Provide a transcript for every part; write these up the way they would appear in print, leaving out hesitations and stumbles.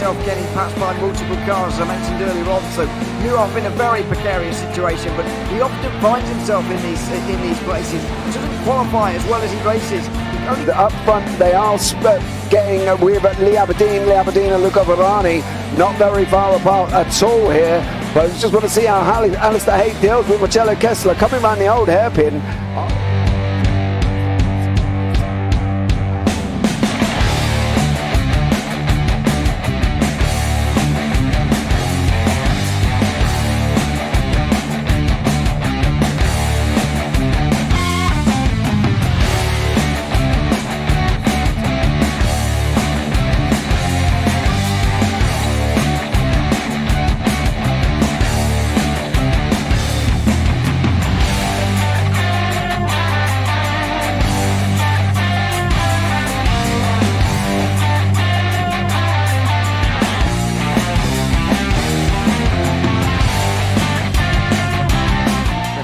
himself getting passed by multiple cars, as I mentioned earlier on, so Newhoff in a very precarious situation, but he often finds himself in these places. He doesn't qualify as well as he races. Up front they are getting with Lee Aberdeen and Luca Varani not very far apart at all here, but I just want to see how Alistair Haig deals with Marcello Kessler coming around the old hairpin.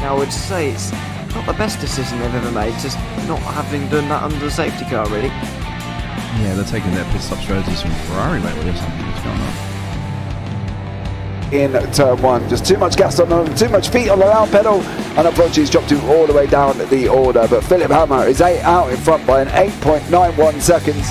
I would say it's not the best decision they've ever made, just not having done that under the safety car, really. Yeah, they're taking their pit stop strategies from Ferrari lately or something. What's going on? In turn one, just too much gas on them, too much feet on the out pedal, and unfortunately he's dropped him all the way down the order. But Philip Hammer is out in front by an 8.91 seconds.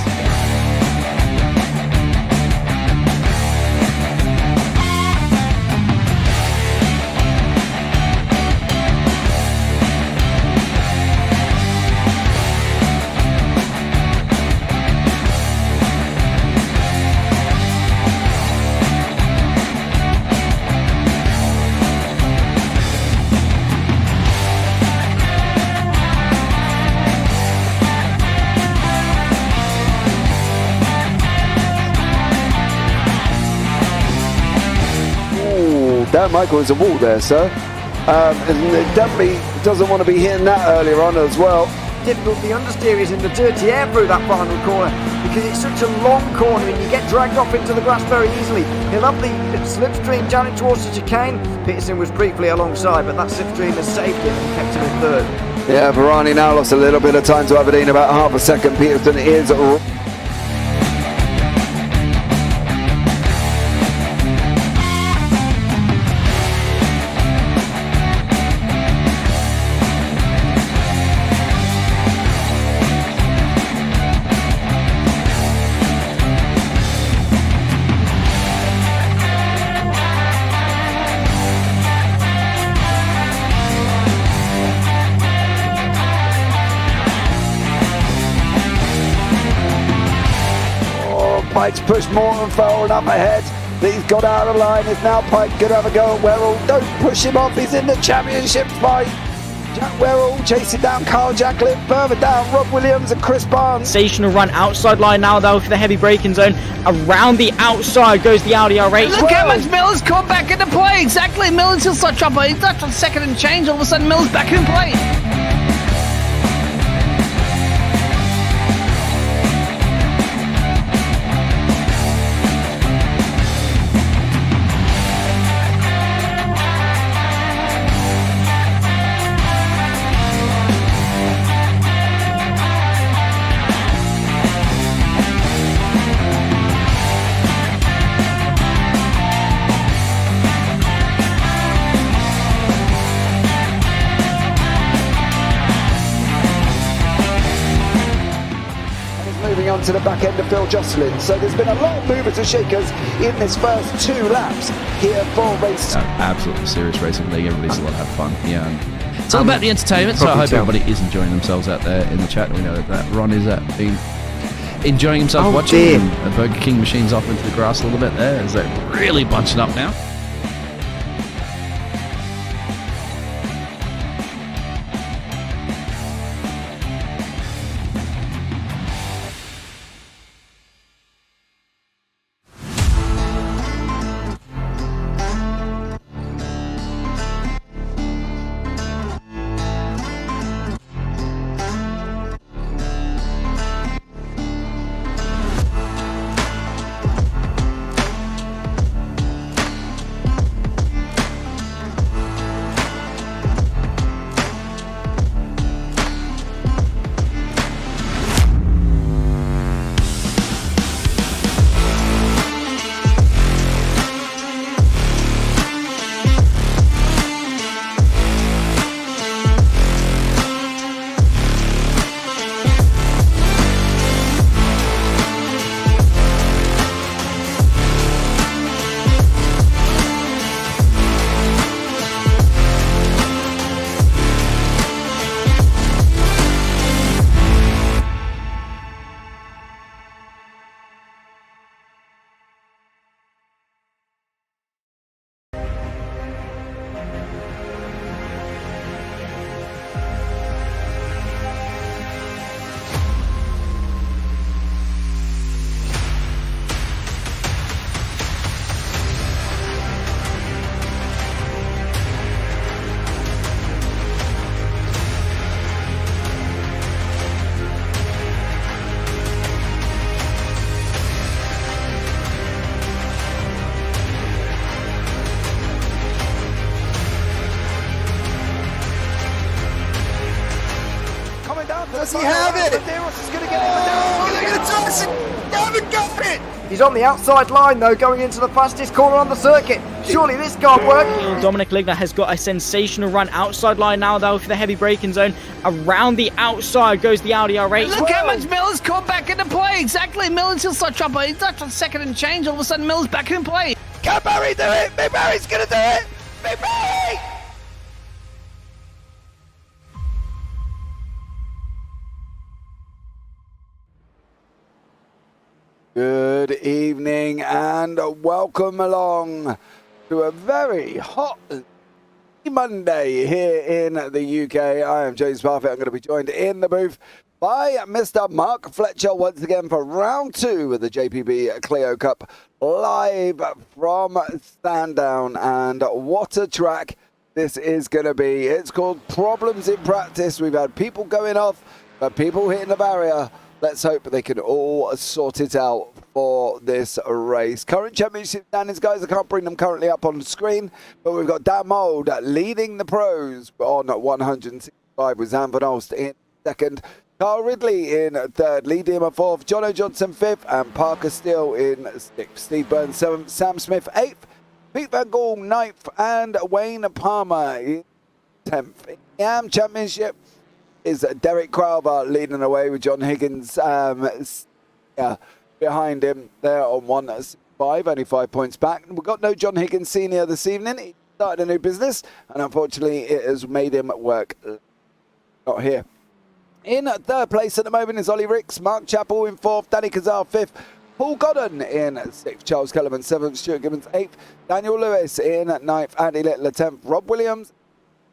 Dan Michael is a wall there, sir. And it definitely doesn't want to be hitting that earlier on as well. Difficult, the understeer is in the dirty air through that final corner because it's such a long corner and you get dragged off into the grass very easily. He'll have the slipstream down it towards the chicane. Peterson was briefly alongside, but that slipstream has saved him and kept him in third. Yeah, Varani now lost a little bit of time to Aberdeen, about half a second. Peterson is Pike's pushed Morton forward up ahead. He's got out of line. It's now Pike going to have a go at Werrell. Don't push him off. He's in the championship fight. Jack Werrell chasing down Carl Jacklin. Further down, Rob Williams and Chris Barnes. Sensational run outside line now though for the heavy braking zone. Around the outside goes the Audi R8. Look how much Miller's come back into play. Exactly. Miller's still such trouble. He's left on second and change. All of a sudden Miller's back in play. Moving on to the back end of Phil Jocelyn. So there's been a lot of movers and shakers in this first 2 laps here for race. Absolutely serious racing league. Everybody's a lot of fun. Yeah, and it's all about the entertainment. So I hope everybody is enjoying themselves out there in the chat. We know that Ron is been enjoying himself watching the Burger King machines off into the grass a little bit there as they're really bunching up now. Does he have it? Medeiros is going to get it. Oh, look at the Tyson! They haven't got it! He's on the outside line though, going into the fastest corner on the circuit. Surely this can't work. Dominic Ligner has got a sensational run outside line now though for the heavy braking zone. Around the outside goes the Audi R8. Look how much Miller's come back into play. Exactly. Miller's still such trouble. He's not a second and change. All of a sudden, Miller's back in play. Can Barry do it? Big Barry's going to do it! Big Barry! Good evening and welcome along to a very hot Monday here in the UK. I am James Parfitt. I'm going to be joined in the booth by Mr. Mark Fletcher once again for round 2 of the JPB Clio Cup live from Sandown. And what a track this is going to be. It's called Problems in Practice. We've had people going off, but people hitting the barrier. Let's hope they can all sort it out for this race. Current championship standings, guys, I can't bring them currently up on the screen, but we've got Dan Mould leading the pros on 165 with Zan Van Olst in second. Carl Ridley in third, Lee Deemer fourth, Jono Johnson fifth, and Parker Steele in sixth. Steve Burns seventh, Sam Smith eighth, Pete Van Gaal ninth, and Wayne Palmer in 10th. In the AM Championship is Derek Crowther leading away with John Higgins behind him there on 165, only 5 points back. We've got no John Higgins Senior this evening. He started a new business, and unfortunately it has made him work. Not here. In third place at the moment is Ollie Ricks, Mark Chappell in fourth, Danny Kazar fifth, Paul Godden in sixth, Charles Kellerman seventh, Stuart Gibbons eighth, Daniel Lewis in ninth, Andy Littler 10th, Rob Williams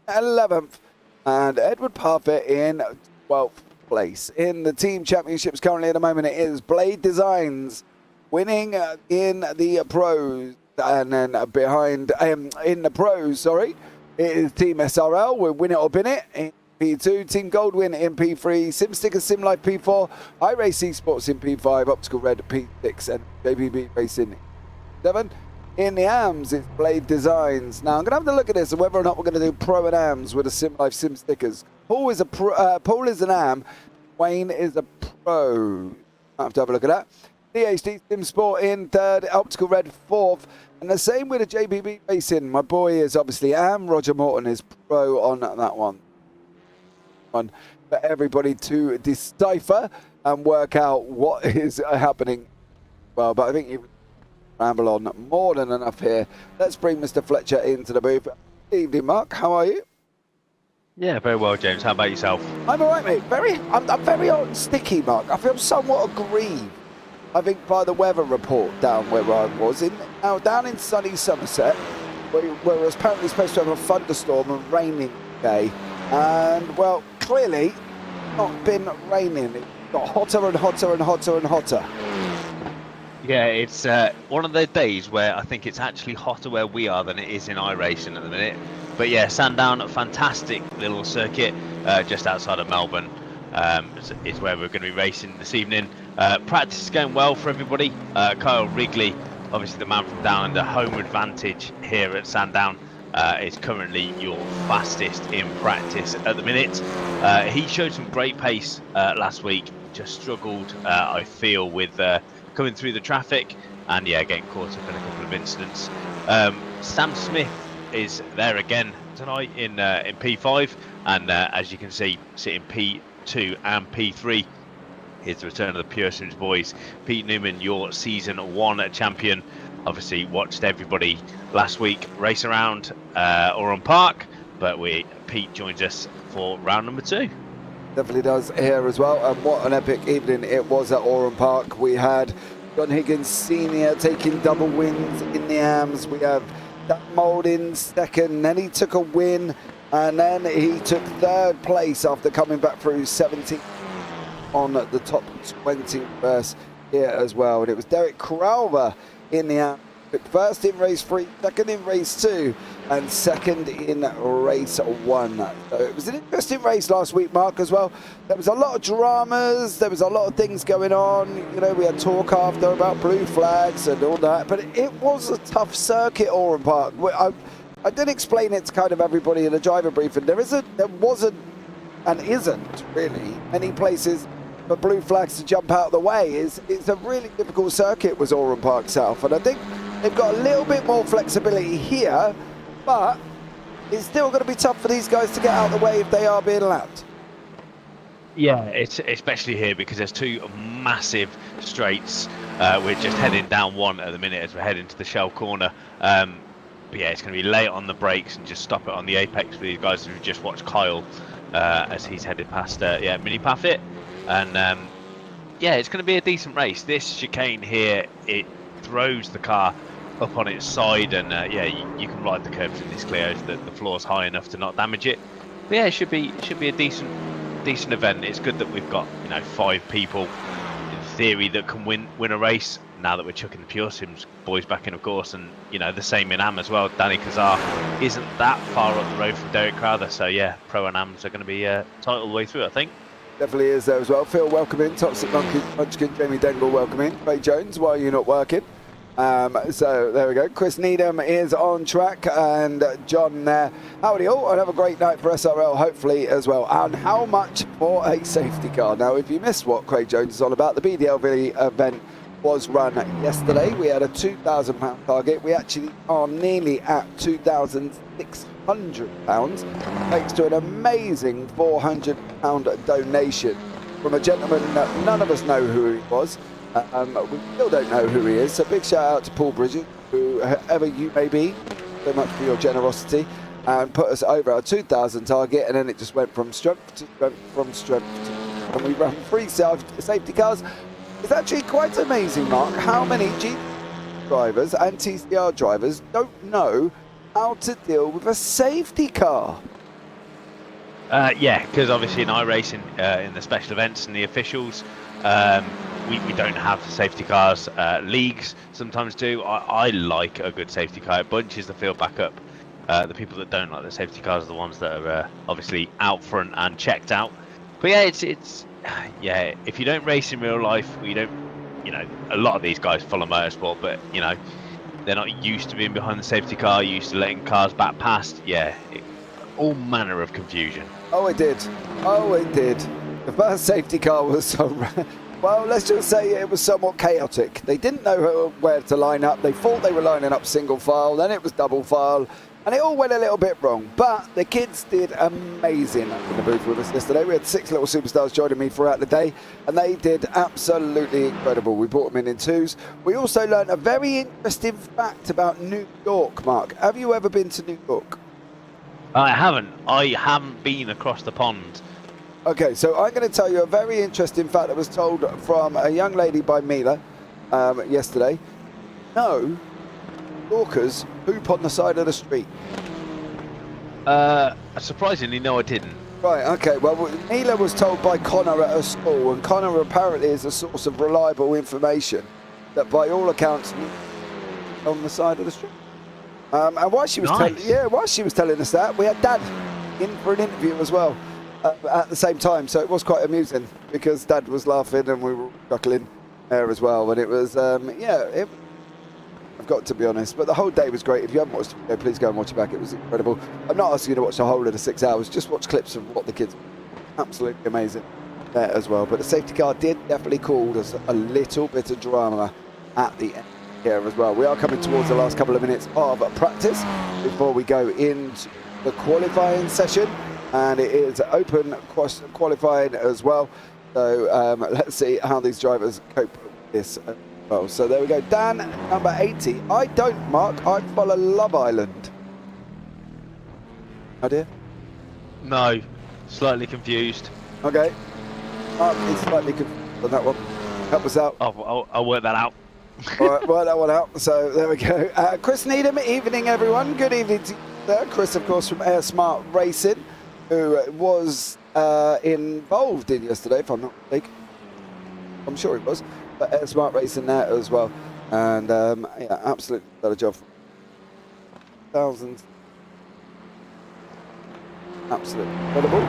11th, and Edward Parfitt in 12th place. In the team championships currently at the moment, it is Blade Designs winning in the pros, and then behind in the pros, sorry, it is Team SRL with Win It or Bin It in P2, Team Goldwyn in P3, Simstickers Sim Life P4, iRace Esports in P5, Optical Red P6, and JPB Racing 7. In the AMs, it's Blade Designs. Now, I'm going to have to look at this and whether or not we're going to do Pro and AMs with the Sim Life Sim Stickers. Paul is an AM, Wayne is a Pro. I have to have a look at that. DHD Sim Sport in third, Optical Red fourth, and the same with the JPB Racing. My boy is obviously AM, Roger Morton is Pro on that one. For everybody to decipher and work out what is happening. Well, but I think you've ramble on more than enough here. Let's bring Mr. Fletcher into the booth. Good evening, Mark. How are you? Yeah, very well, James. How about yourself? I'm all right, mate. I'm very sticky, Mark. I feel somewhat aggrieved, I think, by the weather report down where I was. Down in sunny Somerset, where it was apparently supposed to have a thunderstorm and raining today. And, well, clearly not been raining. It got hotter and hotter and hotter and hotter. Yeah, it's one of those days where I think it's actually hotter where we are than it is in iRacing at the minute. But yeah, Sandown, a fantastic little circuit just outside of Melbourne is where we're going to be racing this evening. Practice is going well for everybody. Kyle Wrigley, obviously the man from Down Under, home advantage here at Sandown, is currently your fastest in practice at the minute. He showed some great pace last week, just struggled, I feel, with coming through the traffic and yeah, getting caught up in a couple of incidents. Sam Smith is there again tonight in P5, and as you can see, sitting P2 and P3. Here's the return of the Pure Sims boys. Pete Newman, your season 1 champion, obviously watched everybody last week race around Oran Park, but Pete joins us for round number 2. Definitely does here as well, and what an epic evening it was at Oran Park. We had John Higgins Senior taking double wins in the AMs. We have Dan Mould in second, then he took a win, and then he took third place after coming back through 17 on the top 20 verse here as well. And it was Derek Crowther in the AM, first in race 3, second in race 2, and second in race 1. So it was an interesting race last week, Mark, as well. There was a lot of dramas, there was a lot of things going on. You know, we had talk after about blue flags and all that, but it was a tough circuit, Oran Park. I did explain it to kind of everybody in the driver briefing. There was a and isn't really many places for blue flags to jump out of the way. It's a really difficult circuit, was Oran Park South, and I think they've got a little bit more flexibility here, but it's still going to be tough for these guys to get out of the way if they are being lapped. Yeah, it's especially here because there's two massive straights. We're just heading down one at the minute as we're heading to the Shell corner. But yeah, it's going to be late on the brakes and just stop it on the apex for these guys who've just watched Kyle as he's headed past Mini Parfitt. And yeah, it's going to be a decent race. This chicane here, it throws the car up on its side, and yeah, you can ride the curbs in this Clio. The floor's high enough to not damage it. But yeah, it should be a decent event. It's good that we've got 5 people in theory that can win a race. Now that we're chucking the Pure Sims boys back in, of course, and the same in Am as well. Danny Kazar isn't that far up the road from Derek Crowther, so yeah, Pro and Ams are going to be tight all the way through, I think. Definitely is there as well. Phil, welcome in. Toxic Munchkin, Jamie Dengle, welcome in. Ray Jones, why are you not working? So there we go. Chris Needham is on track, and John there. Howdy all, and have a great night for SRL, hopefully, as well. And how much for a safety car? Now, if you missed what Craig Jones is on about, the BDLV event was run yesterday. We had a £2,000 target. We actually are nearly at £2,600 thanks to an amazing £400 donation from a gentleman that none of us know who he was. We still don't know who he is, so big shout out to Paul Bridget, whoever you may be, so much for your generosity, and put us over our 2,000 target, and then it just went from strength to strength and we ran 3 safety cars. It's actually quite amazing, Mark, how many GP drivers and TCR drivers don't know how to deal with a safety car. Yeah, because obviously in iRacing, in the special events and the officials, we don't have safety cars. Leagues sometimes do. I like a good safety car. It bunches the field back up. The people that don't like the safety cars are the ones that are obviously out front and checked out. But yeah, it's yeah. If you don't race in real life, you don't. A lot of these guys follow motorsport, but they're not used to being behind the safety car. Used to letting cars back past. Yeah, all manner of confusion. Oh, it did. Oh, it did. The first safety car was so. Well, let's just say it was somewhat chaotic. They didn't know where to line up. They thought they were lining up single file, then it was double file, and it all went a little bit wrong. But the kids did amazing in the booth with us yesterday. We had 6 little superstars joining me throughout the day, and they did absolutely incredible. We brought them in 2s. We also learned a very interesting fact about New York, Mark. Have you ever been to New York? I haven't. I haven't been across the pond. Okay, so I'm going to tell you a very interesting fact that was told from a young lady by Mila yesterday. No, Yorkers poop on the side of the street. Surprisingly, no, I didn't. Right, okay, well, Mila was told by Connor at her school, and Connor apparently is a source of reliable information that by all accounts on the side of the street. And while she was while she was telling us that, we had Dad in for an interview as well. At the same time, so it was quite amusing because Dad was laughing and we were chuckling there as well. And it was, I've got to be honest, but the whole day was great. If you haven't watched the video, please go and watch it back. It was incredible. I'm not asking you to watch the whole of the 6 hours, just watch clips of what the kids, absolutely amazing there as well. But the safety car did definitely cause us a little bit of drama at the end here as well. We are coming towards the last couple of minutes of practice before we go into the qualifying session. And it is open qualifying as well. So let's see how these drivers cope with this as well. So there we go. Dan, number 80. I don't, Mark. I follow Love Island. Oh dear. No, slightly confused. Okay. Mark is slightly confused on that one. Help us out. I'll work that out. All right, work that one out. So there we go. Chris Needham, evening everyone. Good evening to you, sir. Chris, of course, from Air Smart Racing, who was involved in yesterday, if I'm not mistaken. I'm sure he was, but Air Smart Racing there as well. And yeah, absolutely done a job. Thousands. Absolutely incredible.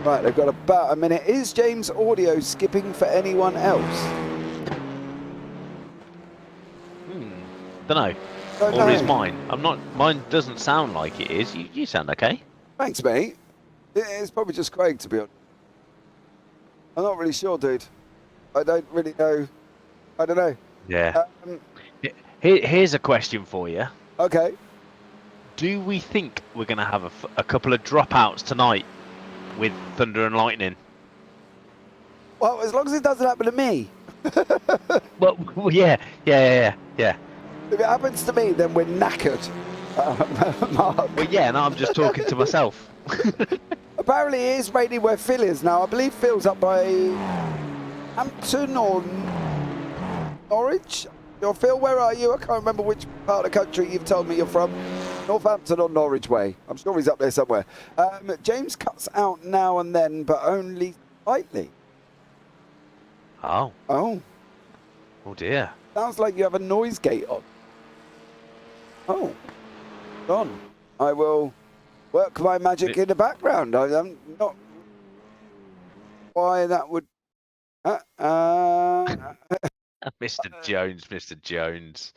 Right, they've got about a minute. Is James' audio skipping for anyone else? Don't know. Or is mine? I'm not. Mine doesn't sound like it is. You sound okay. Thanks, mate. It's probably just Craig, to be honest. I'm not really sure, dude. I don't really know. I don't know. Yeah. Here's a question for you. Okay. Do we think we're going to have a couple of dropouts tonight with thunder and lightning? Well, as long as it doesn't happen to me. Well, yeah. If it happens to me, then we're knackered. Mark. Well, yeah, no, I'm just talking to myself. Apparently it is raining where Phil is now. I believe Phil's up by Hampton or Norwich. You're Phil, where are you? I can't remember which part of the country you've told me you're from. Northampton or Norwich way. I'm sure he's up there somewhere. James cuts out now and then, but only slightly. Oh. Oh. Oh dear. Sounds like you have a noise gate on. Oh. Gone. I will work my magic in the background. I'm not... Why that would... Mr. Jones.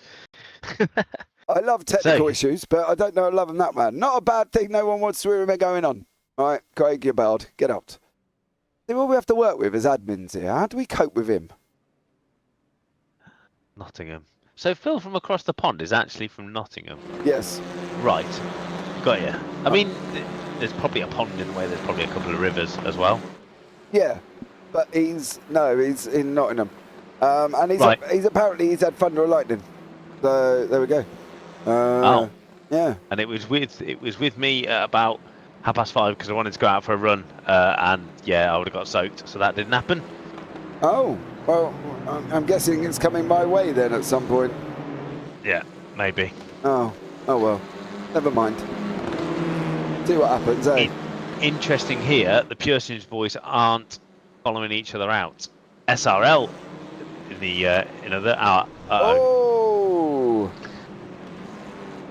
I love technical issues, but I don't know I love them that man. Not a bad thing. No one wants to hear me going on. All right, Craig, you're bad. Get out. See what we have to work with as admins here. How do we cope with him? Nottingham. So Phil from across the pond is actually from Nottingham. Yes. Right. Got you. I mean, there's probably a pond in the way. There's probably a couple of rivers as well. Yeah, but he's in Nottingham, and he's apparently he's had thunder and lightning. So there we go. Yeah. And it was with me at about 5:30 because I wanted to go out for a run, and yeah, I would have got soaked, so that didn't happen. Oh, well, I'm guessing it's coming my way then at some point. Yeah, maybe. Oh well, never mind. See what happens, eh? Interesting here, the Pearson's boys aren't following each other out. SRL in the another hour. Oh.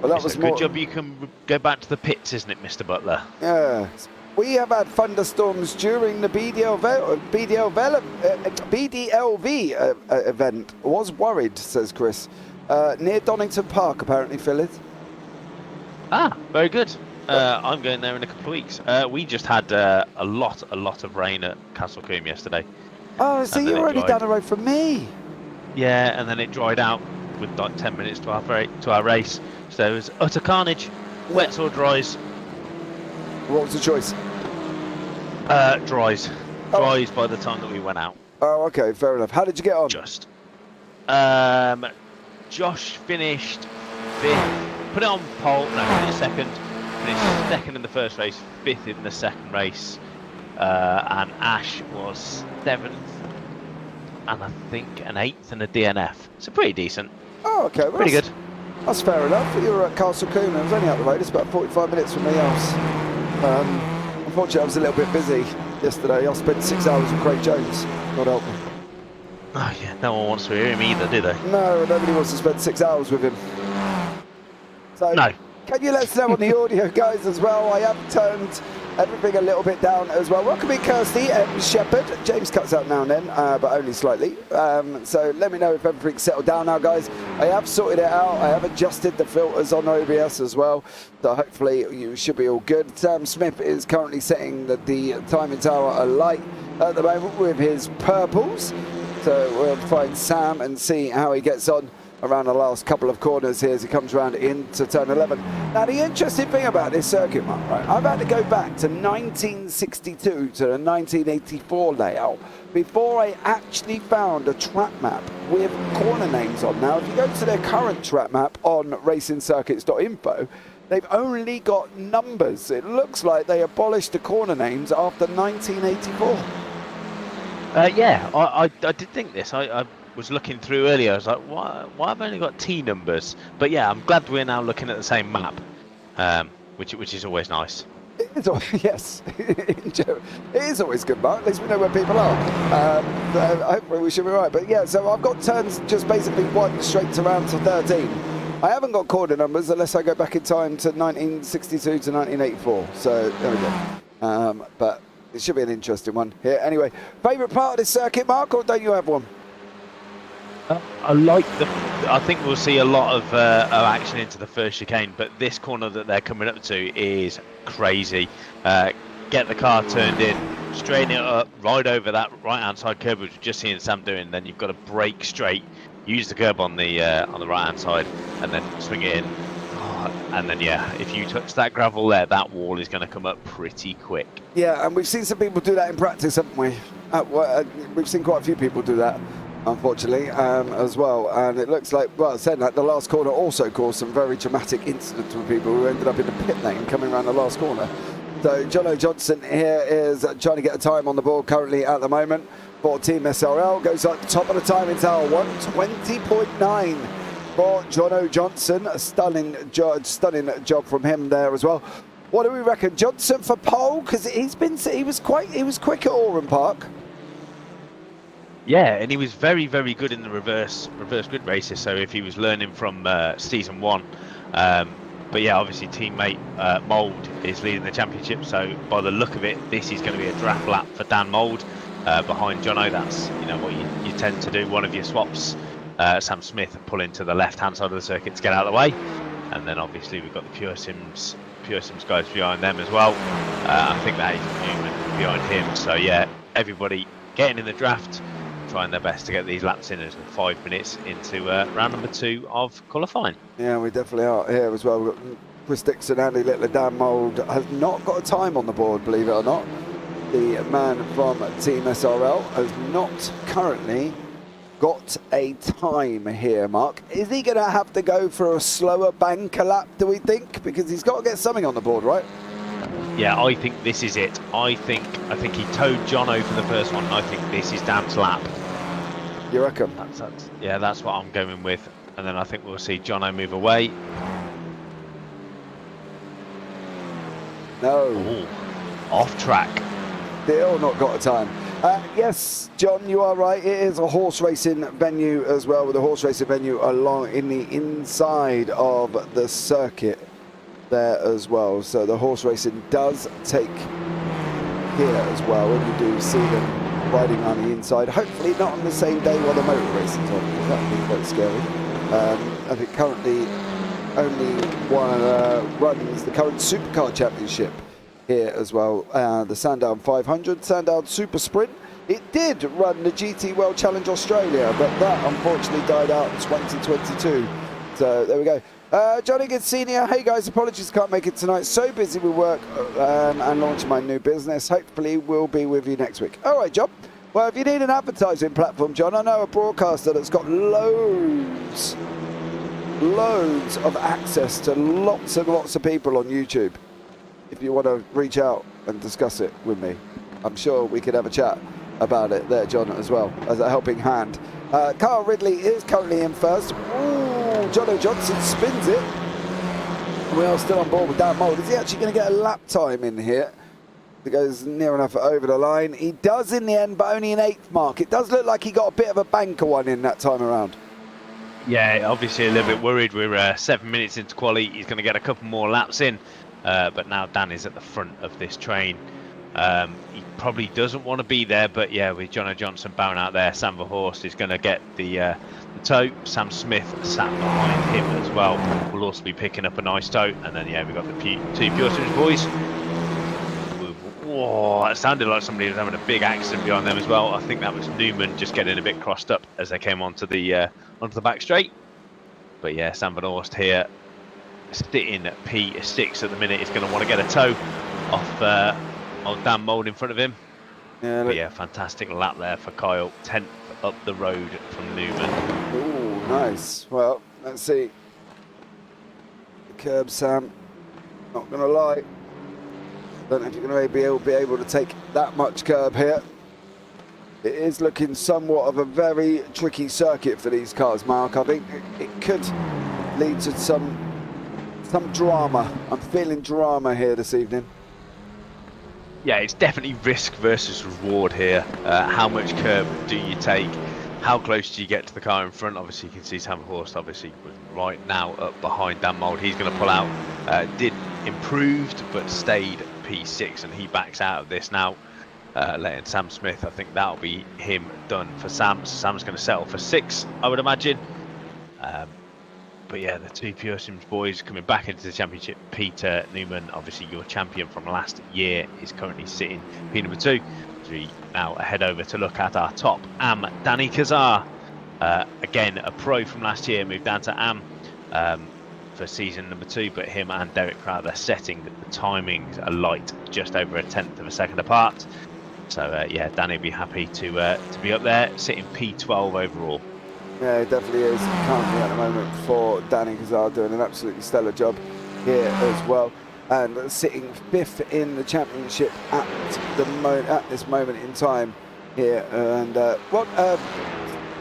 Well, that was a good job you can go back to the pits, isn't it, Mr. Butler? Yeah. We have had thunderstorms during the BDLV event. Was worried, says Chris. Near Donington Park, apparently, Phyllis. Ah, very good. I'm going there in a couple of weeks. We just had a lot of rain at Castle Combe yesterday. Oh, so you're already down the road from me. Yeah, and then it dried out with like 10 minutes to our race. So it was utter carnage. Wets or dries? What was the choice? Dries. Dries by the time that we went out. Oh, okay, fair enough. How did you get on? Just. Josh finished 5th. Put it on pole. No, finished 2nd. Finished 2nd in the first race, 5th in the second race. And Ash was 7th. And I think an 8th and a DNF. So pretty decent. Oh, okay. Well, pretty good. That's fair enough. You were at Castle Combe. I was only out the road. It's about 45 minutes from my house. Unfortunately, I was a little bit busy yesterday. I spent 6 hours with Craig Jones. God help me. Oh yeah, no one wants to hear him either, do they? No, nobody wants to spend 6 hours with him. So, no. Can you let us know on the audio, guys, as well? I have turned everything a little bit down as well. Welcome in, Kirsty and Shepherd. James cuts out now and then, but only slightly. So let me know if everything's settled down now, guys. I have sorted it out. I have adjusted the filters on OBS as well. So hopefully you should be all good. Sam Smith is currently setting the timing tower alight at the moment with his purples. So we'll find Sam and see how he gets on around the last couple of corners here as he comes around into turn 11. Now the interesting thing about this circuit, Mark, right, I've had to go back to 1962 to the 1984 layout before I actually found a track map with corner names on. Now if you go to their current track map on racingcircuits.info, they've only got numbers. It looks like they abolished the corner names after 1984. Yeah, I did think this. I was looking through earlier. I was like, why have I only got T numbers? But yeah, I'm glad we're now looking at the same map, which is always nice. It's always, yes, it is always good, Mark. At least we know where people are. Hopefully we should be right. But yeah, so I've got turns just basically 1 straight around to 13. I haven't got corner numbers unless I go back in time to 1962 to 1984. So there we go. But it should be an interesting one here. Anyway, favourite part of this circuit, Mark, or don't you have one? I think we'll see a lot of action into the first chicane, but this corner that they're coming up to is crazy. Get the car turned in, straighten it up right over that right-hand side curb, which we're just seeing Sam doing. Then you've got to brake straight, use the curb on the right-hand side, and then swing it in. And then, yeah, if you touch that gravel there, that wall is going to come up pretty quick. Yeah, and we've seen some people do that in practice, haven't we? We've seen quite a few people do that, unfortunately, as well. And it looks like, well, saying that, the last corner also caused some very dramatic incidents with people who ended up in the pit lane coming around the last corner. So Jono Johnson here is trying to get a time on the board currently at the moment for Team SRL. Goes up top of the time in tower, 1:20.9 for Jono Johnson. A stunning job from him there as well. What do we reckon? Johnson for pole? Because he was quick at Oran Park. Yeah, and he was very, very good in the reverse grid races. So if he was learning from season 1. But yeah, obviously teammate Mould is leading the championship. So by the look of it, this is going to be a draft lap for Dan Mould behind Jono. That's what you tend to do. One of your swaps, Sam Smith, pull into the left-hand side of the circuit to get out of the way, and then obviously we've got the Pure Sims guys behind them as well. I think that is Newman behind him. So yeah, everybody getting in the draft, trying their best to get these laps in as 5 minutes into round number 2 of qualifying. Yeah, we definitely are here as well. We've got Chris Dixon, Andy Littler, Dan Mould has not got a time on the board, believe it or not. The man from Team SRL has not currently got a time here, Mark. Is he going to have to go for a slower banker lap, do we think? Because he's got to get something on the board, right? Yeah, I think this is it. I think he towed Jono for the first one. I think this is Dan's lap. You reckon? That's what I'm going with. And then I think we'll see Jono move away. No. Ooh, off track. Still not got a time. Yes, John, you are right. It is a horse racing venue as well, with a horse racing venue along in the inside of the circuit there as well. So the horse racing does take here as well, and you do see them riding around the inside. Hopefully not on the same day while the motor racing's on, because that would be quite scary. I think currently only one runs the current Supercar Championship here as well, the Sandown 500, Sandown Super Sprint. It did run the GT World Challenge Australia, but that unfortunately died out in 2022. So there we go. Johnny Good Senior, hey guys, apologies can't make it tonight. So busy with work and launching my new business. Hopefully we'll be with you next week. All right, John. Well, if you need an advertising platform, John, I know a broadcaster that's got loads of access to lots and lots of people on YouTube. If you want to reach out and discuss it with me, I'm sure we could have a chat about it there, John, as well, as a helping hand. Carl Ridley is currently in first. Ooh, Jono Johnson spins it. We are still on board with Dan Mould. Is he actually going to get a lap time in here? It goes near enough over the line. He does in the end, but only an 8th mark. It does look like he got a bit of a banker one in that time around. Yeah, obviously a little bit worried. We're 7 minutes into quali. He's going to get a couple more laps in. But now Dan is at the front of this train. He probably doesn't want to be there, but yeah, with Jono Johnson bowing out there, Sam the Horse is going to get the tow. Sam Smith sat behind him as well. Will also be picking up a nice tow. And then yeah, we've got the two Pure Sims boys. Whoa, it sounded like somebody was having a big accident behind them as well. I think that was Newman just getting a bit crossed up as they came onto the back straight. But yeah, Sam Van Horst here, sitting at P6 at the minute, is going to want to get a tow off Dan Mould in front of him. Yeah, but yeah, fantastic lap there for Kyle, 10th up the road from Newman. Oh, nice. Well, let's see. The curb, Sam. Not going to lie. Don't know if you're going to be able to take that much curb here. It is looking somewhat of a very tricky circuit for these cars, Mark. I think it could lead to some drama. I'm feeling drama here this evening. Yeah, it's definitely risk versus reward here. How much curb do you take? How close do you get to the car in front? Obviously, you can see Sam Horst obviously right now up behind Dan Mould. He's going to pull out. Did improved, but stayed P6, and he backs out of this now. Letting Sam Smith, I think that'll be him done for Sam. So Sam's going to settle for 6, I would imagine. But yeah, the two Pure Sims boys coming back into the championship. Peter Newman, obviously your champion from last year, is currently sitting P number 2. So we now head over to look at our top AM, Danny Kazar. Again, a pro from last year, moved down to AM for season number 2, but him and Derek Crowther setting the timings are light, just over a tenth of a second apart. So yeah, Danny will be happy to be up there, sitting P12 overall. Yeah, it definitely is currently at the moment for Danny Kazar, doing an absolutely stellar job here as well, and sitting 5th in the championship at this moment in time here. And what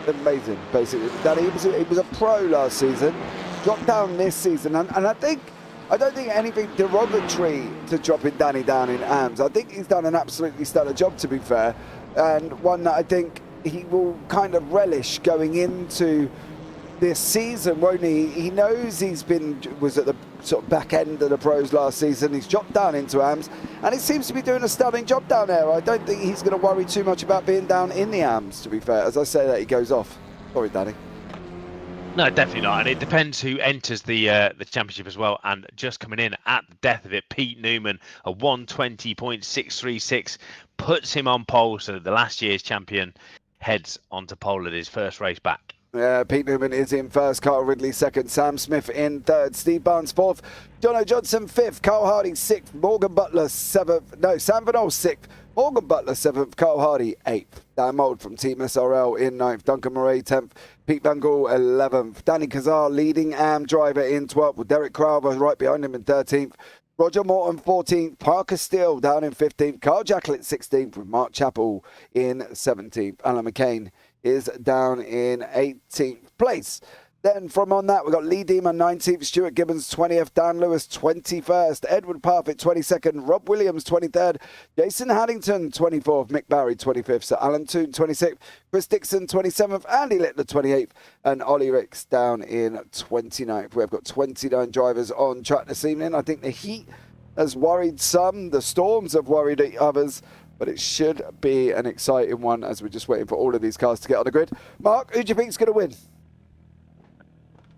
amazing, basically. Danny, he was a pro last season, dropped down this season, and I don't think anything derogatory to dropping Danny down in AMS. I think he's done an absolutely stellar job, to be fair, and one that I think he will kind of relish going into this season, won't he? He knows was at the sort of back end of the pros last season. He's dropped down into AMS, and he seems to be doing a stunning job down there. I don't think he's going to worry too much about being down in the AMS, to be fair. As I say that, he goes off. Sorry, Danny. No, definitely not, and it depends who enters the championship as well. And just coming in at the death of it, Pete Newman, a 120.636, puts him on pole. So the last year's champion heads onto pole at his first race back. Yeah, Pete Newman is in first, Carl Ridley second, Sam Smith in third, Steve Barnes fourth, Jono Johnson fifth, Carl Hardy sixth, Morgan Butler seventh, no, Sam Van Ol sixth, Morgan Butler seventh, Carl Hardy eighth, Dan Mould from Team SRL in ninth, Duncan Murray 10th, Pete Van Gaal 11th, Danny Kazar leading AM driver in 12th, with Derek Crowther right behind him in 13th, Roger Morton 14th, Parker Steele down in 15th, Carl Jacklett 16th, with Mark Chappell in 17th. Alan McCain is down in 18th place. Then from on that, we've got Lee Deemer 19th, Stuart Gibbons 20th, Dan Lewis 21st, Edward Parfitt 22nd, Rob Williams 23rd, Jason Haddington 24th, Mick Barry 25th, Sir Alan Toon 26th, Chris Dixon 27th, Andy Littler 28th, and Ollie Ricks down in 29th. We've got 29 drivers on track this evening. I think the heat has worried some, the storms have worried others, but it should be an exciting one as we're just waiting for all of these cars to get on the grid. Mark, who do you think is going to win?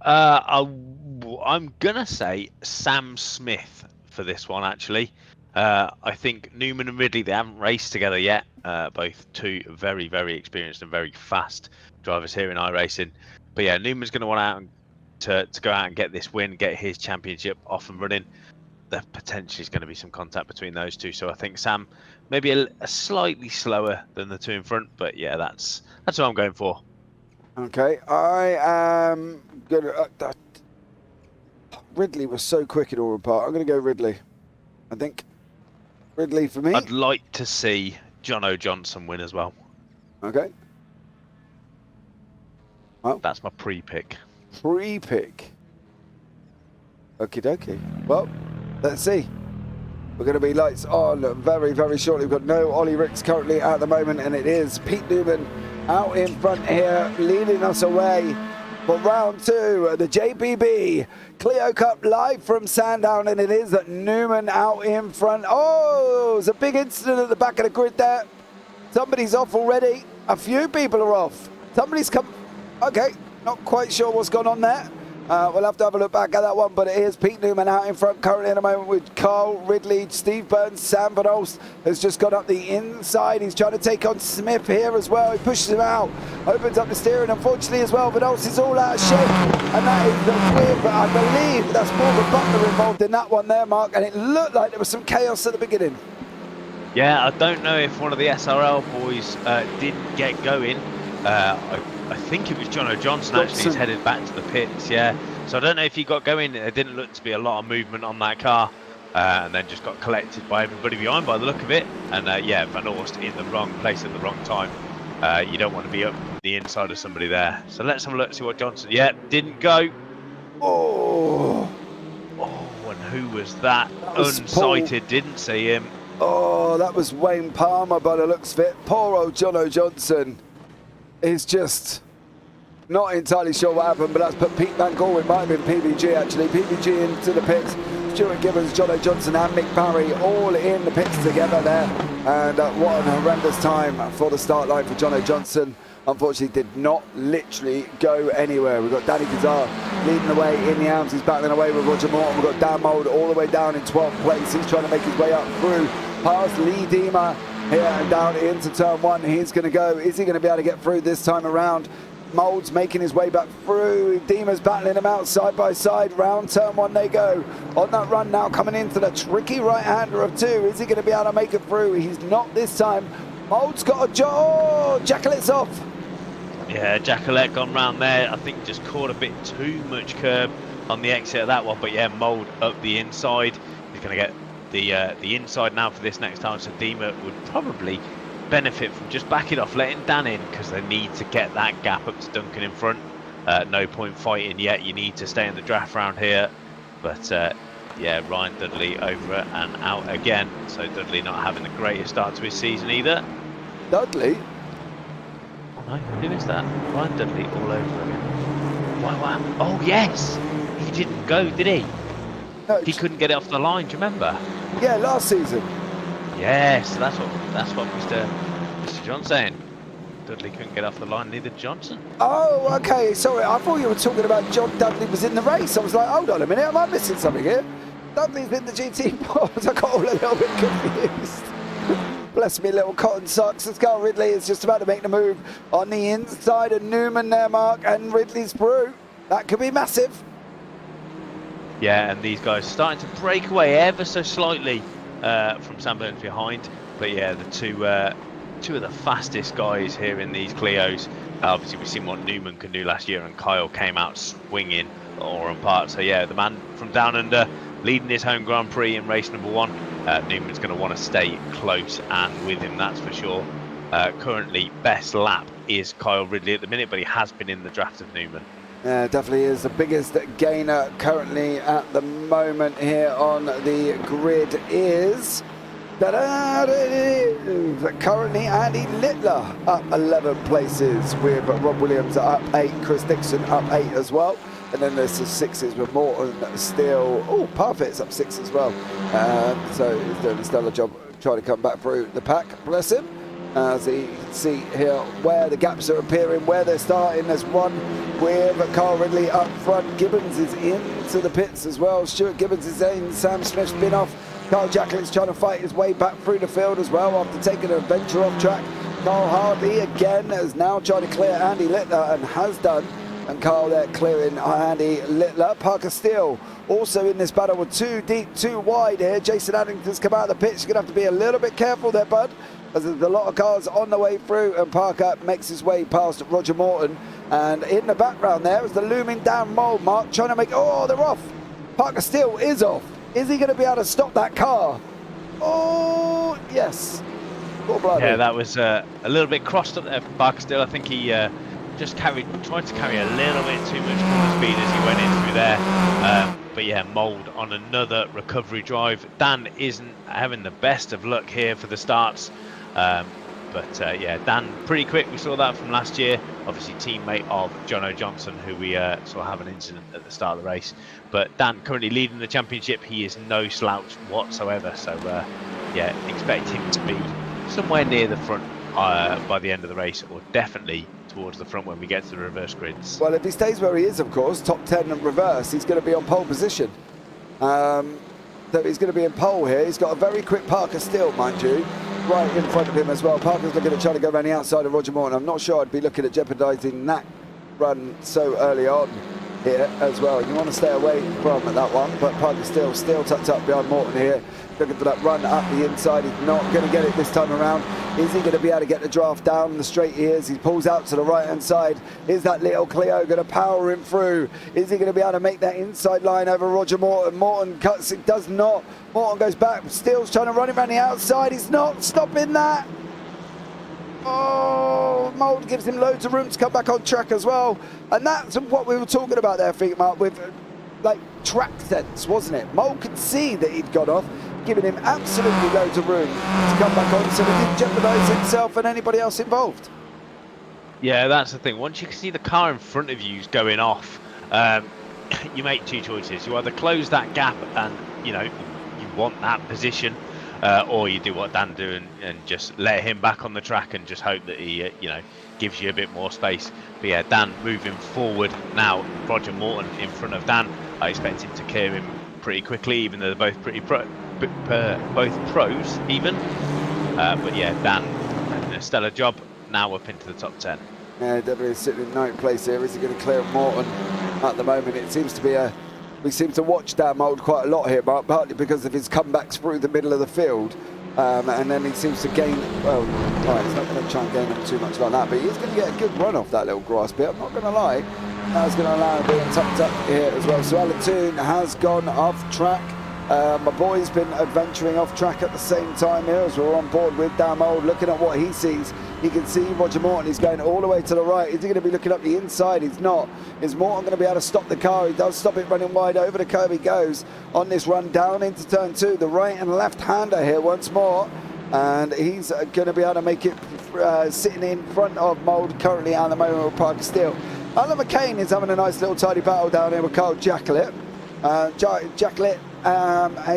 I'm gonna say Sam Smith for this one, actually. I think Newman and Ridley, they haven't raced together yet. Both two very, very experienced and very fast drivers here in iRacing. But yeah, Newman's going to want out to go out and get this win, get his championship off and running. There potentially is going to be some contact between those two. So I think Sam maybe a slightly slower than the two in front. But yeah, that's what I'm going for. Okay, I am going to... Ridley was so quick in Oran Park. I'm going to go Ridley. I think Ridley for me. I'd like to see Jono Johnson win as well. Okay. Well, that's my pre-pick. Pre-pick. Okie dokie. Well, let's see. We're going to be lights on very, very shortly. We've got no Ollie Ricks currently at the moment, and it is Pete Newman out in front here, leading us away for round 2, the JPB Clio Cup live from Sandown, and it is Newman out in front. Oh, there's a big incident at the back of the grid there. Somebody's off already. A few people are off. Somebody's come. Okay, not quite sure what's gone on there. We'll have to have a look back at that one, but it is Pete Newman out in front currently in a moment with Carl Ridley, Steve Burns, Sam Van Olst has just got up the inside. He's trying to take on Smith here as well. He pushes him out, opens up the steering, unfortunately as well. Van Olst is all out of shape, and that is the win, but I believe that's Morgan Butler involved in that one there, Mark, and it looked like there was some chaos at the beginning. Yeah, I don't know if one of the SRL boys didn't get going. I think it was Jono Johnson actually is headed back to the pits, yeah. So I don't know if he got going. There didn't look to be a lot of movement on that car, and then just got collected by everybody behind by the look of it. And yeah, Van Orst in the wrong place at the wrong time. You don't want to be up the inside of somebody there. So let's have a look, see what Johnson. Yeah, didn't go. Oh, and who was that? Unsighted, didn't see him. Oh, that was Wayne Palmer by the looks of it. Poor old Jono Johnson is just not entirely sure what happened, but that's put Pete Van Gaal, it might have been PBG actually. PBG into the pits. Stuart Gibbons, Jono Johnson and Mick Barry all in the pits together there. And what an horrendous time for the start line for Jono Johnson. unfortunately did not literally go anywhere. We've got Danny Kazar leading the way in the arms. He's battling away with Roger Morton. We've got Dan Mould all the way down in 12th place. He's trying to make his way up through past Lee Diemer here and down into turn 1. He's going to go. Is he going to be able to get through this time around? Mould's making his way back through. Diemer's battling him out side by side. Round turn 1 they go. On that run now, coming into the tricky right-hander of 2. Is he going to be able to make it through? He's not this time. Mould's got a Jacquelette's off. Yeah, Jacquelette gone round there. I think just caught a bit too much curb on the exit of that one. But yeah, Mould up the inside. He's going to get the inside now for this next time. So Diemer would probably benefit from just backing off, letting Dan in, because they need to get that gap up to Duncan in front. No point fighting yet. You need to stay in the draft round here. But yeah, Ryan Dudley over and out again. So Dudley not having the greatest start to his season either. Dudley? Oh no, who is that? Ryan Dudley all over again. Wow. Oh yes! He didn't go, did he? No, He couldn't get it off the line, do you remember? yeah, last season. Yes, that's what Mr. John's saying. Dudley couldn't get off the line, neither Johnson. Oh, okay. Sorry, I thought you were talking about John Dudley was in the race. I was like, hold on a minute, am I missing something here? Dudley's in the GT box. I got all a little bit confused. Bless me, little cotton socks. As Carl Ridley is just about to make the move on the inside of Newman there, Mark, and Ridley's through. That could be massive. Yeah, and these guys starting to break away ever so slightly from Sam Burns behind. But yeah, the two of the fastest guys here in these Clios. Obviously, we've seen what Newman can do last year, and Kyle came out swinging at Oran Park. So yeah, the man from down under leading his home Grand Prix in race number 1. Newman's going to want to stay close and with him, that's for sure. Currently, best lap is Kyle Ridley at the minute, but he has been in the draft of Newman. Yeah, definitely is the biggest gainer currently at the moment here on the grid is currently Andy Littler up 11 places with Rob Williams up 8, Chris Dixon up 8 as well. And then there's some 6s with Morton still. Oh, Parfitt's up 6 as well. So he's doing a stellar job trying to come back through the pack. Bless him. As you can see here where the gaps are appearing, where they're starting. There's one with Carl Ridley up front. Gibbons is into the pits as well. Stuart Gibbons is in. Sam Smith's been off. Carl Jacquelin's trying to fight his way back through the field as well after taking a venture off track. Carl Hardy again is now trying to clear Andy Littler and has done. And Carl there clearing Andy Littler. Parker Steele also in this battle with 2 deep, 2 wide here. Jason Addington's come out of the pitch. You're going to have to be a little bit careful there, bud, as there's a lot of cars on the way through, and Parker makes his way past Roger Morton. And in the background there is the looming Dan Mould, Mark, trying to make, oh, they're off. Parker Steele is off. Is he going to be able to stop that car? Oh, yes. Yeah, that was a little bit crossed up there for Parker Steele. I think he just tried to carry a little bit too much corner speed as he went in through there. But yeah, Mould on another recovery drive. Dan isn't having the best of luck here for the starts. But yeah, Dan pretty quick. We saw that from last year. Obviously teammate of Jono Johnson, who we saw have an incident at the start of the race. But Dan currently leading the championship. He is no slouch whatsoever. So yeah, expect him to be somewhere near the front by the end of the race, or definitely towards the front when we get to the reverse grids. Well, if he stays where he is, of course, top 10 and reverse, he's going to be on pole position. So he's going to be in pole here. He's got a very quick Parker Steele, mind you, right in front of him as well. Parker's looking at trying to go around the outside of Roger Morton. I'm not sure I'd be looking at jeopardising that run so early on here as well. You want to stay away from that one, but Parker Steele still tucked up behind Morton here, looking for that run up the inside. He's not going to get it this time around. Is he going to be able to get the draft down the straight he is? He pulls out to the right hand side. Is that little Clio going to power him through? Is he going to be able to make that inside line over Roger Morton? Morton cuts it, does not. Morton goes back. Steele's trying to run him around the outside. He's not stopping that. Oh, Mould gives him loads of room to come back on track as well. And that's what we were talking about there, I think, Mark, with like track sense, wasn't it? Mould could see that he'd gone off, giving him absolutely loads of room to come back on, so he didn't jeopardise himself and anybody else involved. Yeah, that's the thing. Once you can see the car in front of you going off, you make 2 choices. You either close that gap and, you know, you want that position, or you do what Dan do and just let him back on the track and just hope that he, gives you a bit more space. But yeah, Dan moving forward now. Roger Morton in front of Dan. I expect him to clear him pretty quickly, even though they're both both pros even. But yeah, Dan, a stellar job. Now up into the top 10. Yeah, definitely sitting in ninth place here. Is he going to clear Morton at the moment? It seems to be we seem to watch Dan Mould quite a lot here, but partly because of his comebacks through the middle of the field. And then he seems to gain, well, right, he's not going to try and gain him too much like that, but he's going to get a good run off that little grass bit, I'm not going to lie. That's going to allow him being tucked up here as well. So Alan Toon has gone off track. My boy's been adventuring off track at the same time here as we're on board with Dan Mould, looking at what he sees. He can see Roger Morton, he's going all the way to the right. Is he going to be looking up the inside? He's not. Is Morton going to be able to stop the car? He does stop it running wide. Over the curve he goes on this run down into turn 2. The right and left hander here once more. And he's going to be able to make it sitting in front of Mould currently at the moment with Parker Steele. Alan McCain is having a nice little tidy battle down here with Carl Jacklett. Jacklett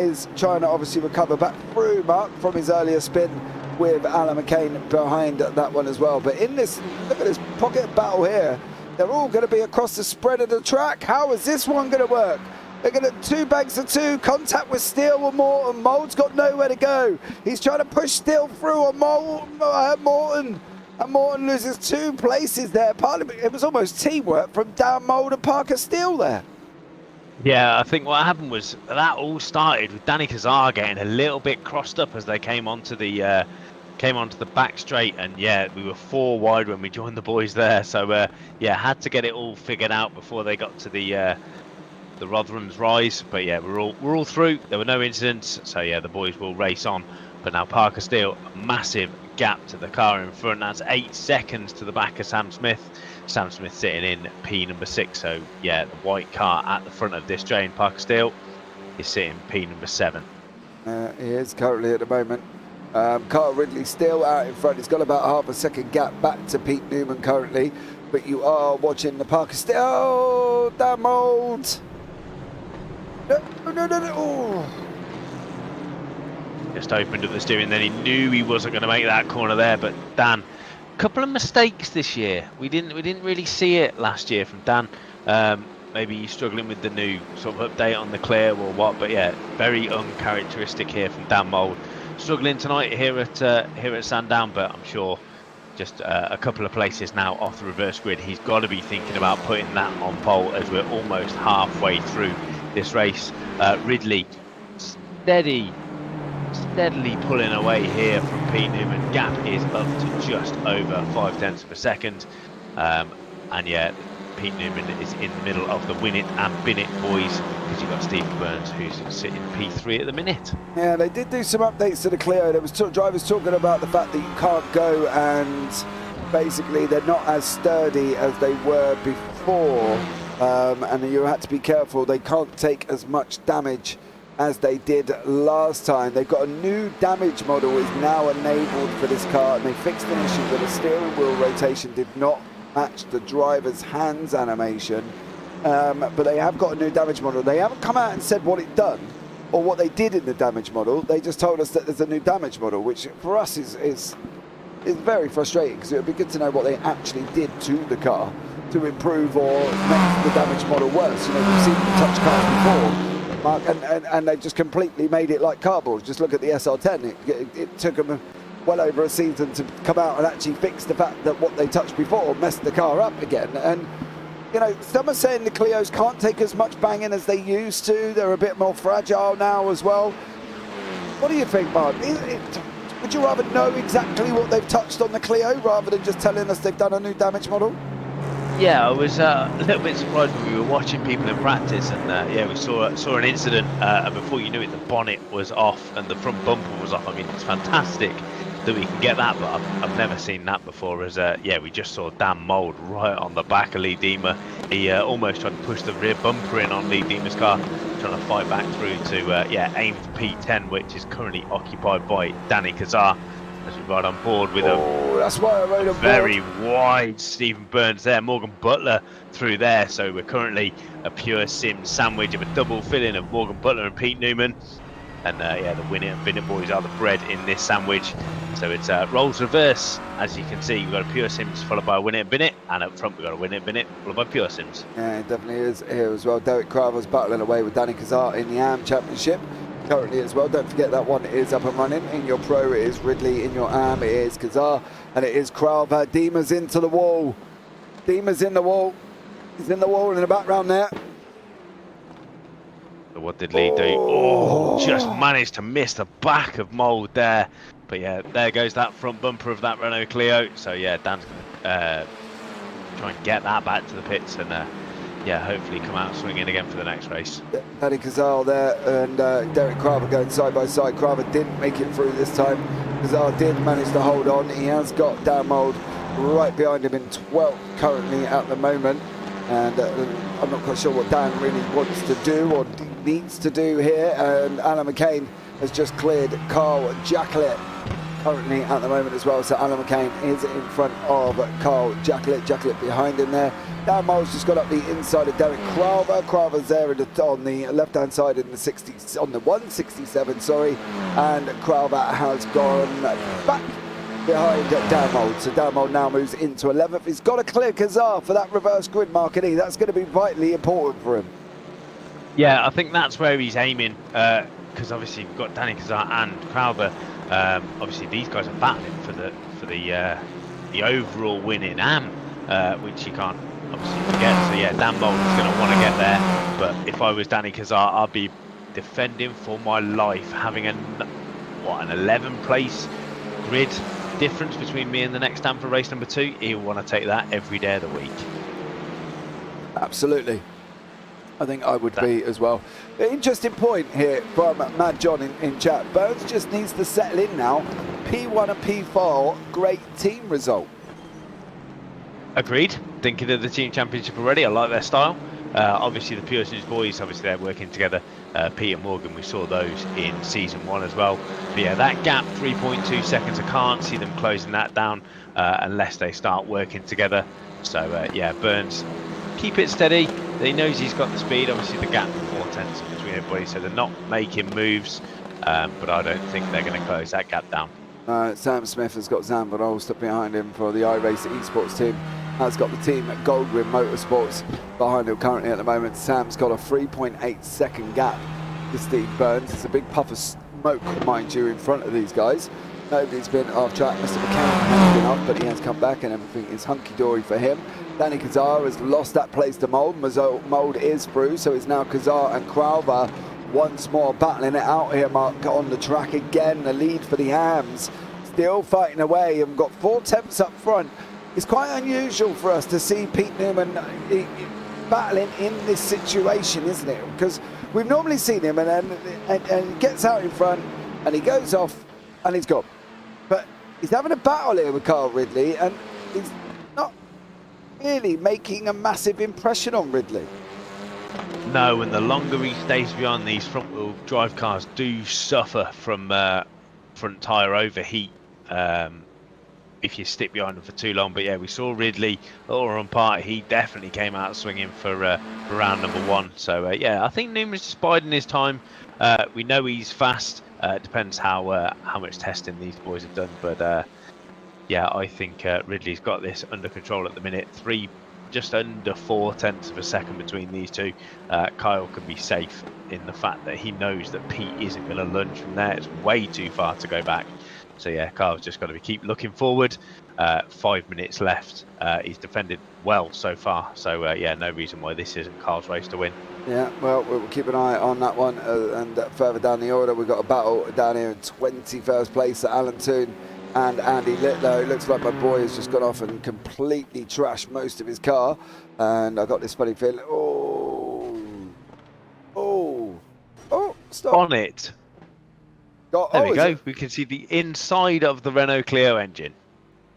is trying to obviously recover back through Mark from his earlier spin with Alan McCain behind that one as well. But in this, look at this pocket battle here. They're all going to be across the spread of the track. How is this one going to work? They're going to 2 banks of 2, contact with Steele with Morton. Mould's got nowhere to go. He's trying to push Steele through on Morton. And Morton loses 2 places there. Partly, it was almost teamwork from Dan Mould and Parker Steele there. Yeah, I think what happened was that all started with Danny Kazar getting a little bit crossed up as they came onto the back straight, and yeah, we were 4 wide when we joined the boys there. So yeah, had to get it all figured out before they got to the Rotherham's Rise. But yeah, we're all through. There were no incidents, so yeah, the boys will race on. But now Parker Steele, massive gap to the car in front. That's 8 seconds to the back of Sam Smith. Sam Smith sitting in P number 6, so yeah, the white car at the front of this train. Parker Steele is sitting P number 7. He is currently at the moment. Carl Ridley still out in front. He's got about half a second gap back to Pete Newman currently, but you are watching the Parker Steele. Oh, Dan Mould. No. Oh. Just opened up the steering, then he knew he wasn't going to make that corner there, but Dan, couple of mistakes this year. We didn't really see it last year from Dan. Maybe he's struggling with the new sort of update on the Clio or what, but yeah, very uncharacteristic here from Dan Mould. Struggling tonight here at Sandown, but I'm sure just a couple of places now off the reverse grid. He's got to be thinking about putting that on pole as we're almost halfway through this race. Ridley steadily pulling away here from Pete Newman. Gap is up to just over 0.5 of a second. And yeah, Pete Newman is in the middle of the win it and bin it boys, because you've got Stephen Burns who's sitting P3 at the minute. Yeah, they did do some updates to the Clio. There was drivers talking about the fact that you can't go, and basically they're not as sturdy as they were before, and you had to be careful. They can't take as much damage as they did last time. They've got a new damage model is now enabled for this car, and they fixed an issue where the steering wheel rotation did not match the driver's hands animation, but they have got a new damage model. They haven't come out and said what it done or what they did in the damage model. They just told us that there's a new damage model, which for us is very frustrating, because it would be good to know what they actually did to the car to improve or make the damage model worse. You know, we've seen touch cars before, Mark, and they've just completely made it like cardboard. Just look at the SR10. It took them well over a season to come out and actually fix the fact that what they touched before messed the car up again. And you know, some are saying the Clios can't take as much banging as they used to. They're a bit more fragile now as well. What do you think, Mark? Would you rather know exactly what they've touched on the Clio rather than just telling us they've done a new damage model? Yeah, I was a little bit surprised when we were watching people in practice, and yeah, we saw an incident, and before you knew it, the bonnet was off and the front bumper was off. I mean, it's fantastic that we can get that, but I've never seen that before. As yeah, we just saw Dan Mould right on the back of Lee Deemer. He almost tried to push the rear bumper in on Lee Deemer's car, trying to fight back through to yeah, aim for P10, which is currently occupied by Danny Kazar. As we ride on board with that's why I rode a very wide Stephen Burns there, Morgan Butler through there. So we're currently a pure sim sandwich of a double filling of Morgan Butler and Pete Newman. And yeah, the Win It and Bin It boys are the bread in this sandwich. So it's roles reverse. As you can see, we've got a Pure Sims followed by a Win It and Bin It, and up front we've got a Win It and Bin It followed by Pure Sims. Yeah, it definitely is here as well. Derek Crowther's battling away with Danny Kazar in the AM Championship currently as well. Don't forget that one is up and running. In your Pro it is Ridley, in your AM it is Kazar, and it is Crowther. Dima's into the wall. Dima's in the wall. He's in the wall in the background there. So what did Lee do? Oh, just managed to miss the back of Mould there. But yeah, there goes that front bumper of that Renault Clio. So yeah, Dan's going to try and get that back to the pits and yeah, hopefully come out swinging again for the next race. Danny Kazar there and Derek Crowther going side by side. Crowther didn't make it through this time. Kazar did manage to hold on. He has got Dan Mould right behind him in 12th currently at the moment. And I'm not quite sure what Dan really wants to do or needs to do here. And Alan McCain has just cleared Carl Jacklett currently at the moment as well. So Alan McCain is in front of Carl Jacklett. Jacklett behind him there. Dan Mole's just got up the inside of Derek Crowther. Crowther's there on the left-hand side in the 60s, on the 167, sorry. And Crowther has gone back behind Dan Mould. So Dan Mould now moves into 11th. He's got to clear Kazar for that reverse grid marking E. That's going to be vitally important for him. Yeah, I think that's where he's aiming, because obviously we've got Danny Kazar and Crowther. Obviously these guys are battling for the overall win in AM, which you can't obviously forget. So yeah, Dan Mould is going to want to get there. But if I was Danny Kazar, I'd be defending for my life, having an 11 place grid difference between me and the next Dan for race number 2. He'll want to take that every day of the week. Absolutely. I think I would be as well. Interesting point here from Mad John in chat. Burns just needs to settle in now. P1 and P4, great team result. Agreed. Thinking of the team championship already. I like their style. Obviously the Pure Sims boys, obviously they're working together. Pete and Morgan, we saw those in season 1 as well. But yeah, that gap, 3.2 seconds, I can't see them closing that down unless they start working together. So yeah, Burns, keep it steady. He knows he's got the speed. Obviously the gap 4 tenths between everybody, so they're not making moves, but I don't think they're going to close that gap down. Sam Smith has got Zan Van Olst behind him for the iRace Esports team. Has got the team at Goldwyn Motorsports behind him currently at the moment. Sam's got a 3.8 second gap to Steve Burns. It's a big puff of smoke, mind you, in front of these guys. Nobody's been off track. Mr. McCann has been off, but he has come back and everything is hunky-dory for him. Danny Kazar has lost that place to Mould. Mould is through, so it's now Kazar and Crowther once more battling it out here, Mark, on the track again. The lead for the Hams, still fighting away and got 4 tenths up front. It's quite unusual for us to see Pete Newman battling in this situation, isn't it? Because we've normally seen him and he gets out in front and he goes off and he's gone. But he's having a battle here with Carl Ridley and he's not really making a massive impression on Ridley. No, and the longer he stays behind, these front-wheel drive cars do suffer from front tyre overheat if you stick behind them for too long. But yeah, we saw Ridley Oran Park. He definitely came out swinging for round number 1. So yeah, I think Newman's just biding his time. We know he's fast. It depends how much testing these boys have done. But yeah, I think Ridley's got this under control at the minute. Just under 4 tenths of a second between these two. Kyle can be safe in the fact that he knows that Pete isn't going to lunge from there. It's way too far to go back. So yeah, Kyle's just got to keep looking forward. 5 minutes left. He's defended well so far. So yeah, no reason why this isn't Kyle's race to win. Yeah, well, we'll keep an eye on that one. And further down the order, we've got a battle down here in 21st place at Alan Toon and Andy Litlow. It looks like my boy has just gone off and completely trashed most of his car. And I got this funny feeling. Oh, stop. On it. There we go. We can see the inside of the Renault Clio engine.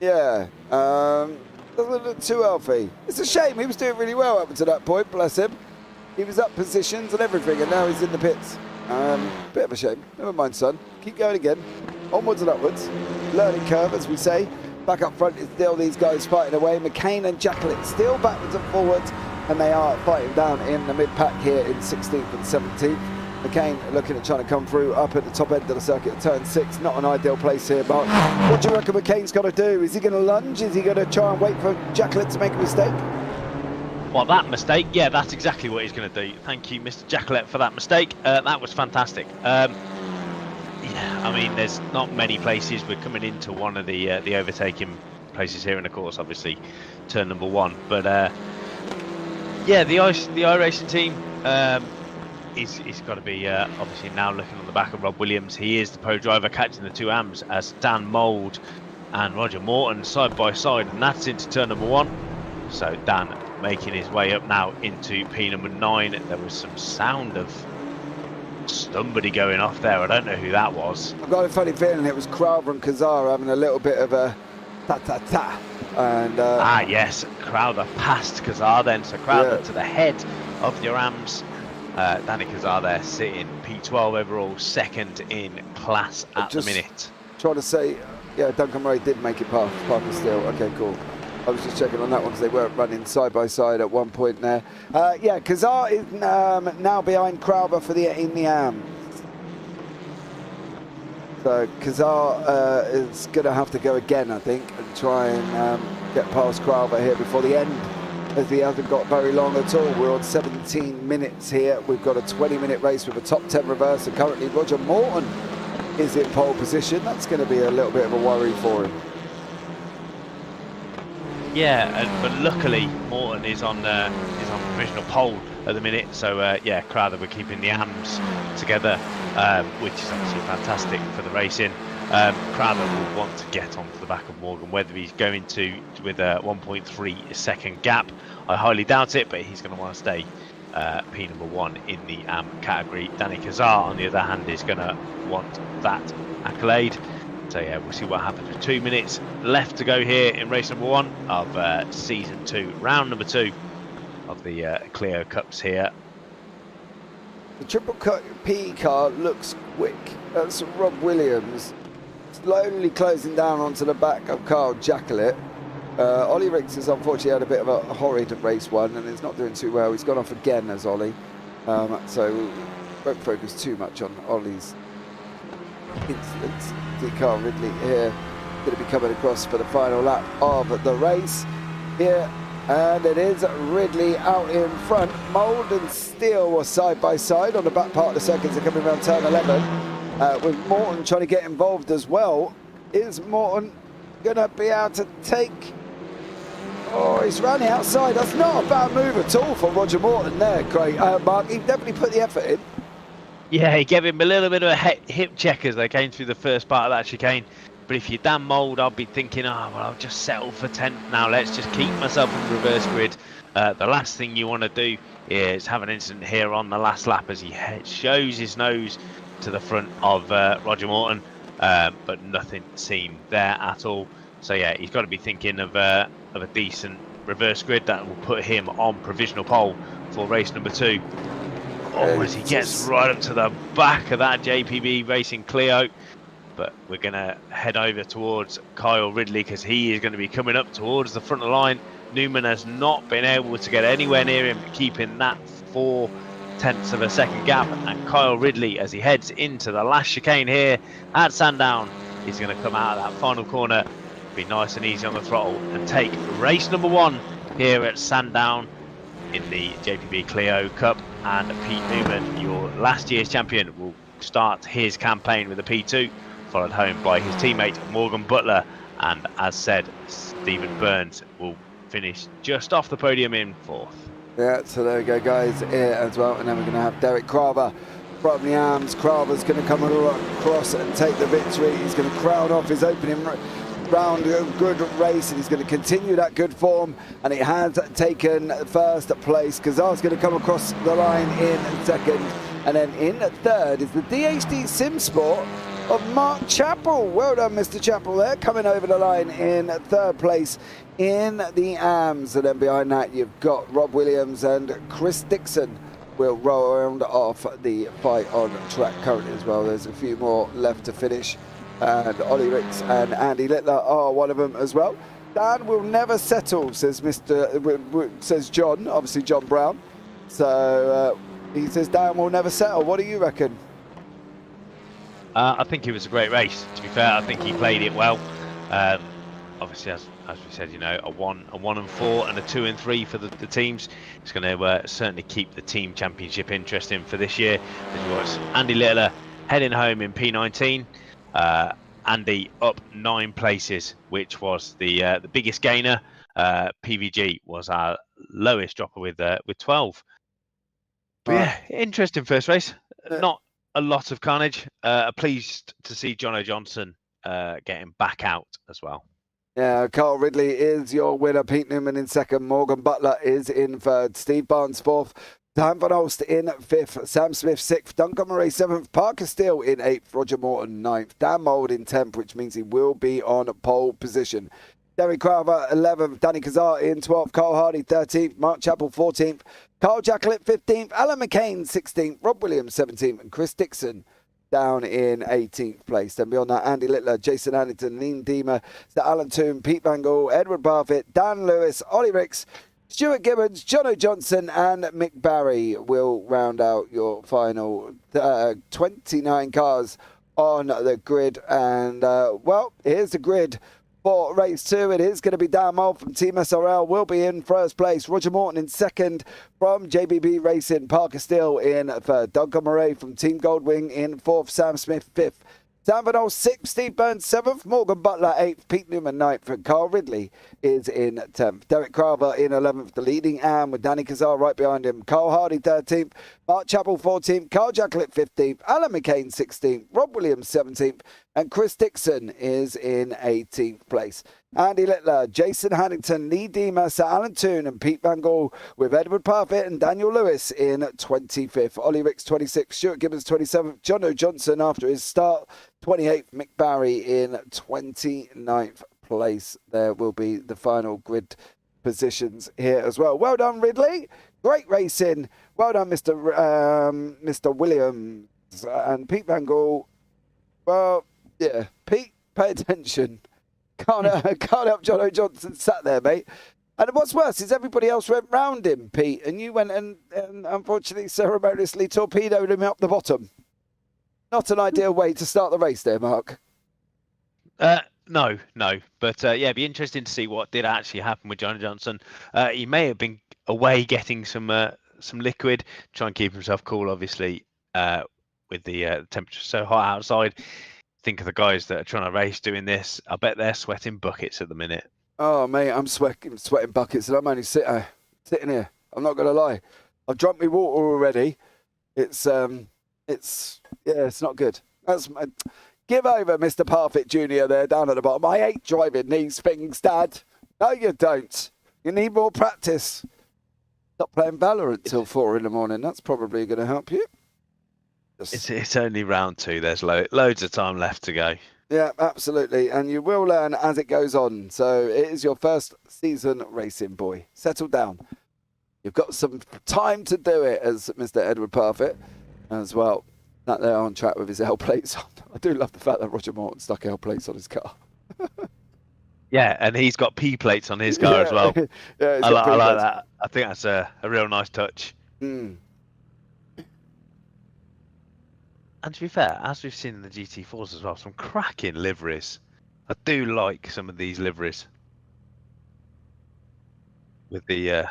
Yeah. Doesn't look too healthy. It's a shame. He was doing really well up to that point, bless him. He was up positions and everything, and now he's in the pits. Bit of a shame. Never mind, son. Keep going again. Onwards and upwards. Learning curve, as we say. Back up front is still these guys fighting away. McCain and Jacklett still backwards and forwards, and they are fighting down in the mid-pack here in 16th and 17th. McCain looking at trying to come through up at the top end of the circuit at turn 6. Not an ideal place here, but what do you reckon McCain's got to do? Is he going to lunge? Is he going to try and wait for Jacqueline to make a mistake? Well, that mistake, yeah, that's exactly what he's going to do. Thank you, Mr. Jacqueline, for that mistake. That was fantastic. Yeah, I mean, there's not many places. We're coming into one of the overtaking places here in the course, obviously, turn number 1. But yeah, the iRacing team, he's got to be obviously now looking on the back of Rob Williams. He is the pro driver catching the 2 AMs as Dan Mould and Roger Morton side by side, and that's into turn number 1. So Dan making his way up now into P number 9. There was some sound of somebody going off there. I don't know who that was. I've got a funny feeling it was Crowther and Kazar having a little bit of a ta-ta-ta. And yes, Crowther passed Kazar then. So Crowther to the head of your AMs. Danny Kazar there sitting P12 overall, 2nd in class at the minute. Trying to say, yeah, Duncan Murray did make it past Parker still. Okay, cool. I was just checking on that one because they weren't running side by side at one point there. Yeah, Kazar is now behind Crowther in the AMs. So Kazar is going to have to go again, I think, and try and get past Crowther here before the end, as he hasn't got very long at all. We're on 17 minutes here. We've got a 20-minute race with a top 10 reverse, and currently Roger Morton is in pole position. That's going to be a little bit of a worry for him. Yeah, but luckily Morton is on provisional pole at the minute. So yeah, Crowther we're keeping the AMs together, which is obviously fantastic for the racing. Crowther will want to get onto the back of Morgan, whether he's going to with a 1.3 second gap. I highly doubt it, but he's going to want to stay P number 1 in the AM category. Danny Kazar, on the other hand, is going to want that accolade. So yeah, we'll see what happens with 2 minutes left to go here in race number 1 of season 2, round number 2 of the Clio Cups here. The Triple P car looks quick. That's Rob Williams slowly closing down onto the back of Carl Jacqueline. Ollie Ricks has unfortunately had a bit of a horrid race 1 and is not doing too well. He's gone off again as Ollie. So won't focus too much on Ollie's incidents. Carl Ridley here going to be coming across for the final lap of the race here, and it is Ridley out in front. Mould and Steele were side by side on the back part of the circuit. They're coming around turn 11 with Morton trying to get involved as well. Is Morton going to be able to take... Oh, he's running outside. That's not a bad move at all for Roger Morton there, Craig. Mark, he definitely put the effort in. Yeah, he gave him a little bit of a hip check as they came through the first part of that chicane. But if you're Dan Mould, I'll be thinking, oh, well, I'll just settle for 10th now. Let's just keep myself in reverse grid. The last thing you want to do is have an incident here on the last lap as he shows his nose to the front of Roger Morton. But nothing seen there at all. So, yeah, he's got to be thinking of a decent reverse grid that will put him on provisional pole for race number 2. Oh, as he gets right up to the back of that JPB Racing Clio. But we're going to head over towards Kyle Ridley because he is going to be coming up towards the front of the line. Newman has not been able to get anywhere near him, keeping that 0.4 of a second gap. And Kyle Ridley, as he heads into the last chicane here at Sandown, is going to come out of that final corner, be nice and easy on the throttle, and take race number 1 here at Sandown in the JPB Clio Cup. And Pete Newman, your last year's champion, will start his campaign with a P2, followed home by his teammate Morgan Butler, and as said, Stephen Burns will finish just off the podium in 4th. Yeah, so there we go, guys, here as well. And then we're going to have Derek Crowther from the AMs. Crowther's going to come across and take the victory. He's going to crown off his opening round, a good race, and he's going to continue that good form, and he has taken first place. Kazar's going to come across the line in 2nd, and then in 3rd is the DHD Sim Sport of Mark Chappell. Well done, Mr. Chappell there, coming over the line in 3rd place in the AMs. And then behind that you've got Rob Williams and Chris Dixon will round off the fight on track currently as well. There's a few more left to finish, and Ollie Ricks and Andy Littler are one of them as well. Dan will never settle, says John, obviously John Brown. So He says Dan will never settle. What do you reckon? I think it was a great race. To be fair, I think he played it well. Obviously, as we said, you know, a 1 and 4 and a 2 and 3 for the teams. It's going to certainly keep the team championship interesting for this year. As you watch Andy Littler heading home in P19. Andy up 9 places, which was the biggest gainer. PVG was our lowest dropper with 12. But yeah, interesting first race. Not a lot of carnage. Pleased to see Jono Johnson getting back out as well. Yeah, Carl Ridley is your winner. Pete Newman in second. Morgan Butler is in third. Steve Barnes fourth. Dan Van Olst in fifth. Sam Smith sixth. Duncan Murray seventh. Parker Steele in eighth. Roger Morton ninth. Dan Mould in 10th, which means he will be on pole position. Derek Crowther 11th. Danny Kazar in 12th. Carl Hardy 13th. Mark Chappell 14th. Carl Jacklett 15th. Alan McCain 16th. Rob Williams 17th. And Chris Dixon down in 18th place. Then beyond that, Andy Littler, Jason Addington, Lean Deemer, Sir Alan Toome, Pete Van Gaal, Edward Parfitt, Dan Lewis, Ollie Ricks, Stuart Gibbons, Jono Johnson and Mick Barry will round out your final 29 cars on the grid. And, well, here's the grid for race 2. It is going to be Dan Mould from Team SRL will be in first place. Roger Morton in second from JPB Racing. Parker Steele in third. Duncan Murray from Team Goldwing in fourth. Sam Smith fifth. Sam Van Olst sixth. Steve Burns seventh. Morgan Butler eighth. Pete Newman ninth. And Carl Ridley is in 10th. Derek Crowther in 11th. The leading Am with Danny Kazar right behind him. Carl Hardy 13th. Mark Chappell 14th. Carl Jacklett 15th. Alan McCain 16th. Rob Williams 17th. And Chris Dixon is in 18th place. Andy Littler, Jason Haddington, Lee Deemer, Sir Alan Toone and Pete Van Gaal with Edward Parfitt and Daniel Lewis in 25th. Ollie Ricks 26th, Stuart Gibbons 27th, Jono Johnson after his start 28th, Mick Barry in 29th place. There will be the final grid positions here as well. Well done, Ridley. Great racing. Well done, Mr. Williams and Pete Van Gaal. Well, yeah, Pete, pay attention. Can't help Jono Johnson sat there, mate. And what's worse is everybody else went round him, Pete, and you went and unfortunately ceremoniously torpedoed him up the bottom. Not an ideal way to start the race there, Mark. No. But yeah, it'd be interesting to see what did actually happen with Jono Johnson. He may have been away getting some liquid, try and keep himself cool, obviously, with the temperature so hot outside. Think of the guys that are trying to race doing this. I bet they're sweating buckets at the minute. Oh, mate, I'm sweating buckets, and I'm only sitting here. I'm not going to lie. I've drunk my water already. It's not good. Give over, Mr. Parfitt Jr. there down at the bottom. I hate driving these things, Dad. No, you don't. You need more practice. Stop playing Valorant till 4 in the morning. That's probably going to help you. It's only round 2. There's loads of time left to go. Yeah, absolutely. And you will learn as it goes on. So it is your first season racing, boy. Settle down. You've got some time to do it, as Mr. Edward Parfitt as well. That they're on track with his L plates on. I do love the fact that Roger Morton stuck L plates on his car. Yeah, and he's got P plates on his car as well. Yeah, I like that. I think that's a real nice touch. Mm. And to be fair, as we've seen in the GT4s as well, some cracking liveries. I do like some of these liveries with the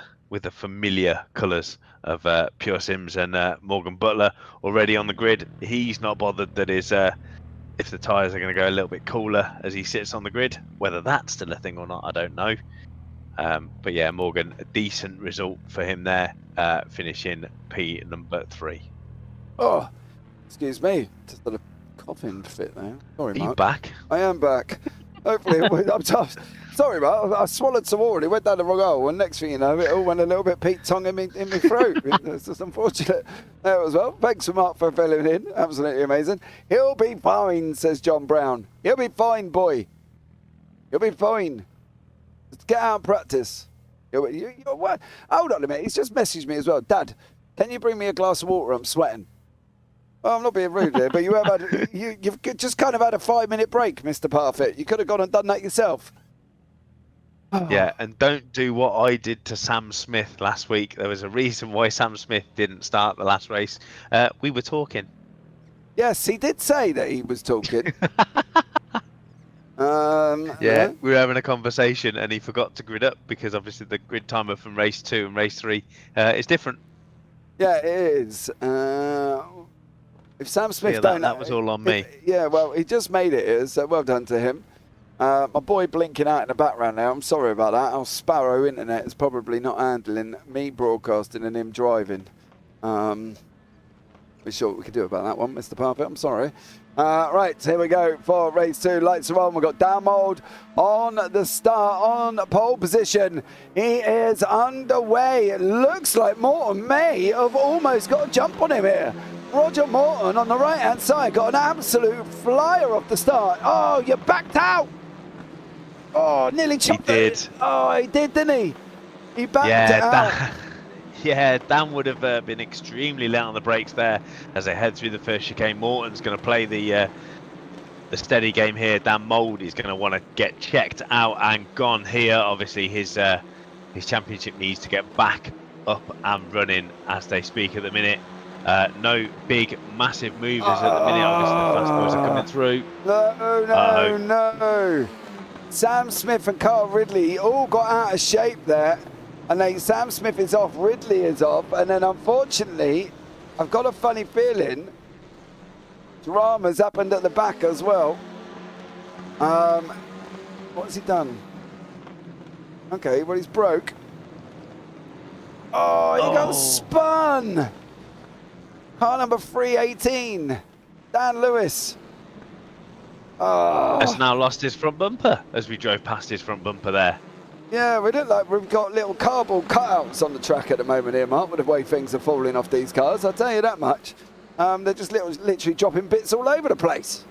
familiar colours of Pure Sims and Morgan Butler already on the grid. He's not bothered that if the tyres are going to go a little bit cooler as he sits on the grid. Whether that's still a thing or not, I don't know. But yeah, Morgan, a decent result for him there, finishing P number 3. Oh. Excuse me, just had a coughing fit there. Sorry, Mark. Are you back? I am back. Hopefully, I'm tough. Sorry, Mark. I swallowed some water and it went down the wrong hole. And next thing you know, it all went a little bit Pete tongue in my throat. It's just unfortunate there as well. Thanks for Mark for filling in. Absolutely amazing. He'll be fine, says John Brown. He'll be fine, boy. He'll be fine. Just get out and practice. What? Hold on a minute. He's just messaged me as well. Dad, can you bring me a glass of water? I'm sweating. Well, I'm not being rude here, but you've just kind of had a 5-minute break, Mr. Parfitt. You could have gone and done that yourself. Yeah, and don't do what I did to Sam Smith last week. There was a reason why Sam Smith didn't start the last race. We were talking. Yes, he did say that he was talking. Yeah, we were having a conversation and he forgot to grid up because obviously the grid timer from race 2 and race 3 is different. Yeah, it is. If Sam Smith Yeah, don't... that was all on me. Yeah, well, he just made it, so well done to him. My boy blinking out in the background now. I'm sorry about that. Our Sparrow internet is probably not handling me broadcasting and him driving. We're sure what we could do about that one, Mr. Parfitt. I'm sorry. Right, here we go for race 2. Lights are on. We've got Dan Mould on the start, on pole position. He is underway. It looks like Morton may have almost got a jump on him here. Roger Morton on the right-hand side got an absolute flyer off the start. Oh, you backed out. Oh, nearly chopped it. Oh, he did, didn't he? He backed it out. Yeah, Dan would have been extremely late on the brakes there as they head through the first chicane. Morton's going to play the steady game here. Dan Mould is going to want to get checked out and gone here. Obviously, his championship needs to get back up and running as they speak at the minute. No big, massive movers at the minute. Obviously, the fast boys are coming through. No. Sam Smith and Carl Ridley all got out of shape there. And then Sam Smith is off, Ridley is off. And then, unfortunately, I've got a funny feeling drama's happened at the back as well. What's he done? Okay, well, he's broke. Oh, he got spun. Car number 318, Dan Lewis. Oh. Has now lost his front bumper as we drove past his front bumper there. Yeah, we look like we've got little cardboard cutouts on the track at the moment here, Mark, with the way things are falling off these cars. I'll tell you that much. They're just literally dropping bits all over the place.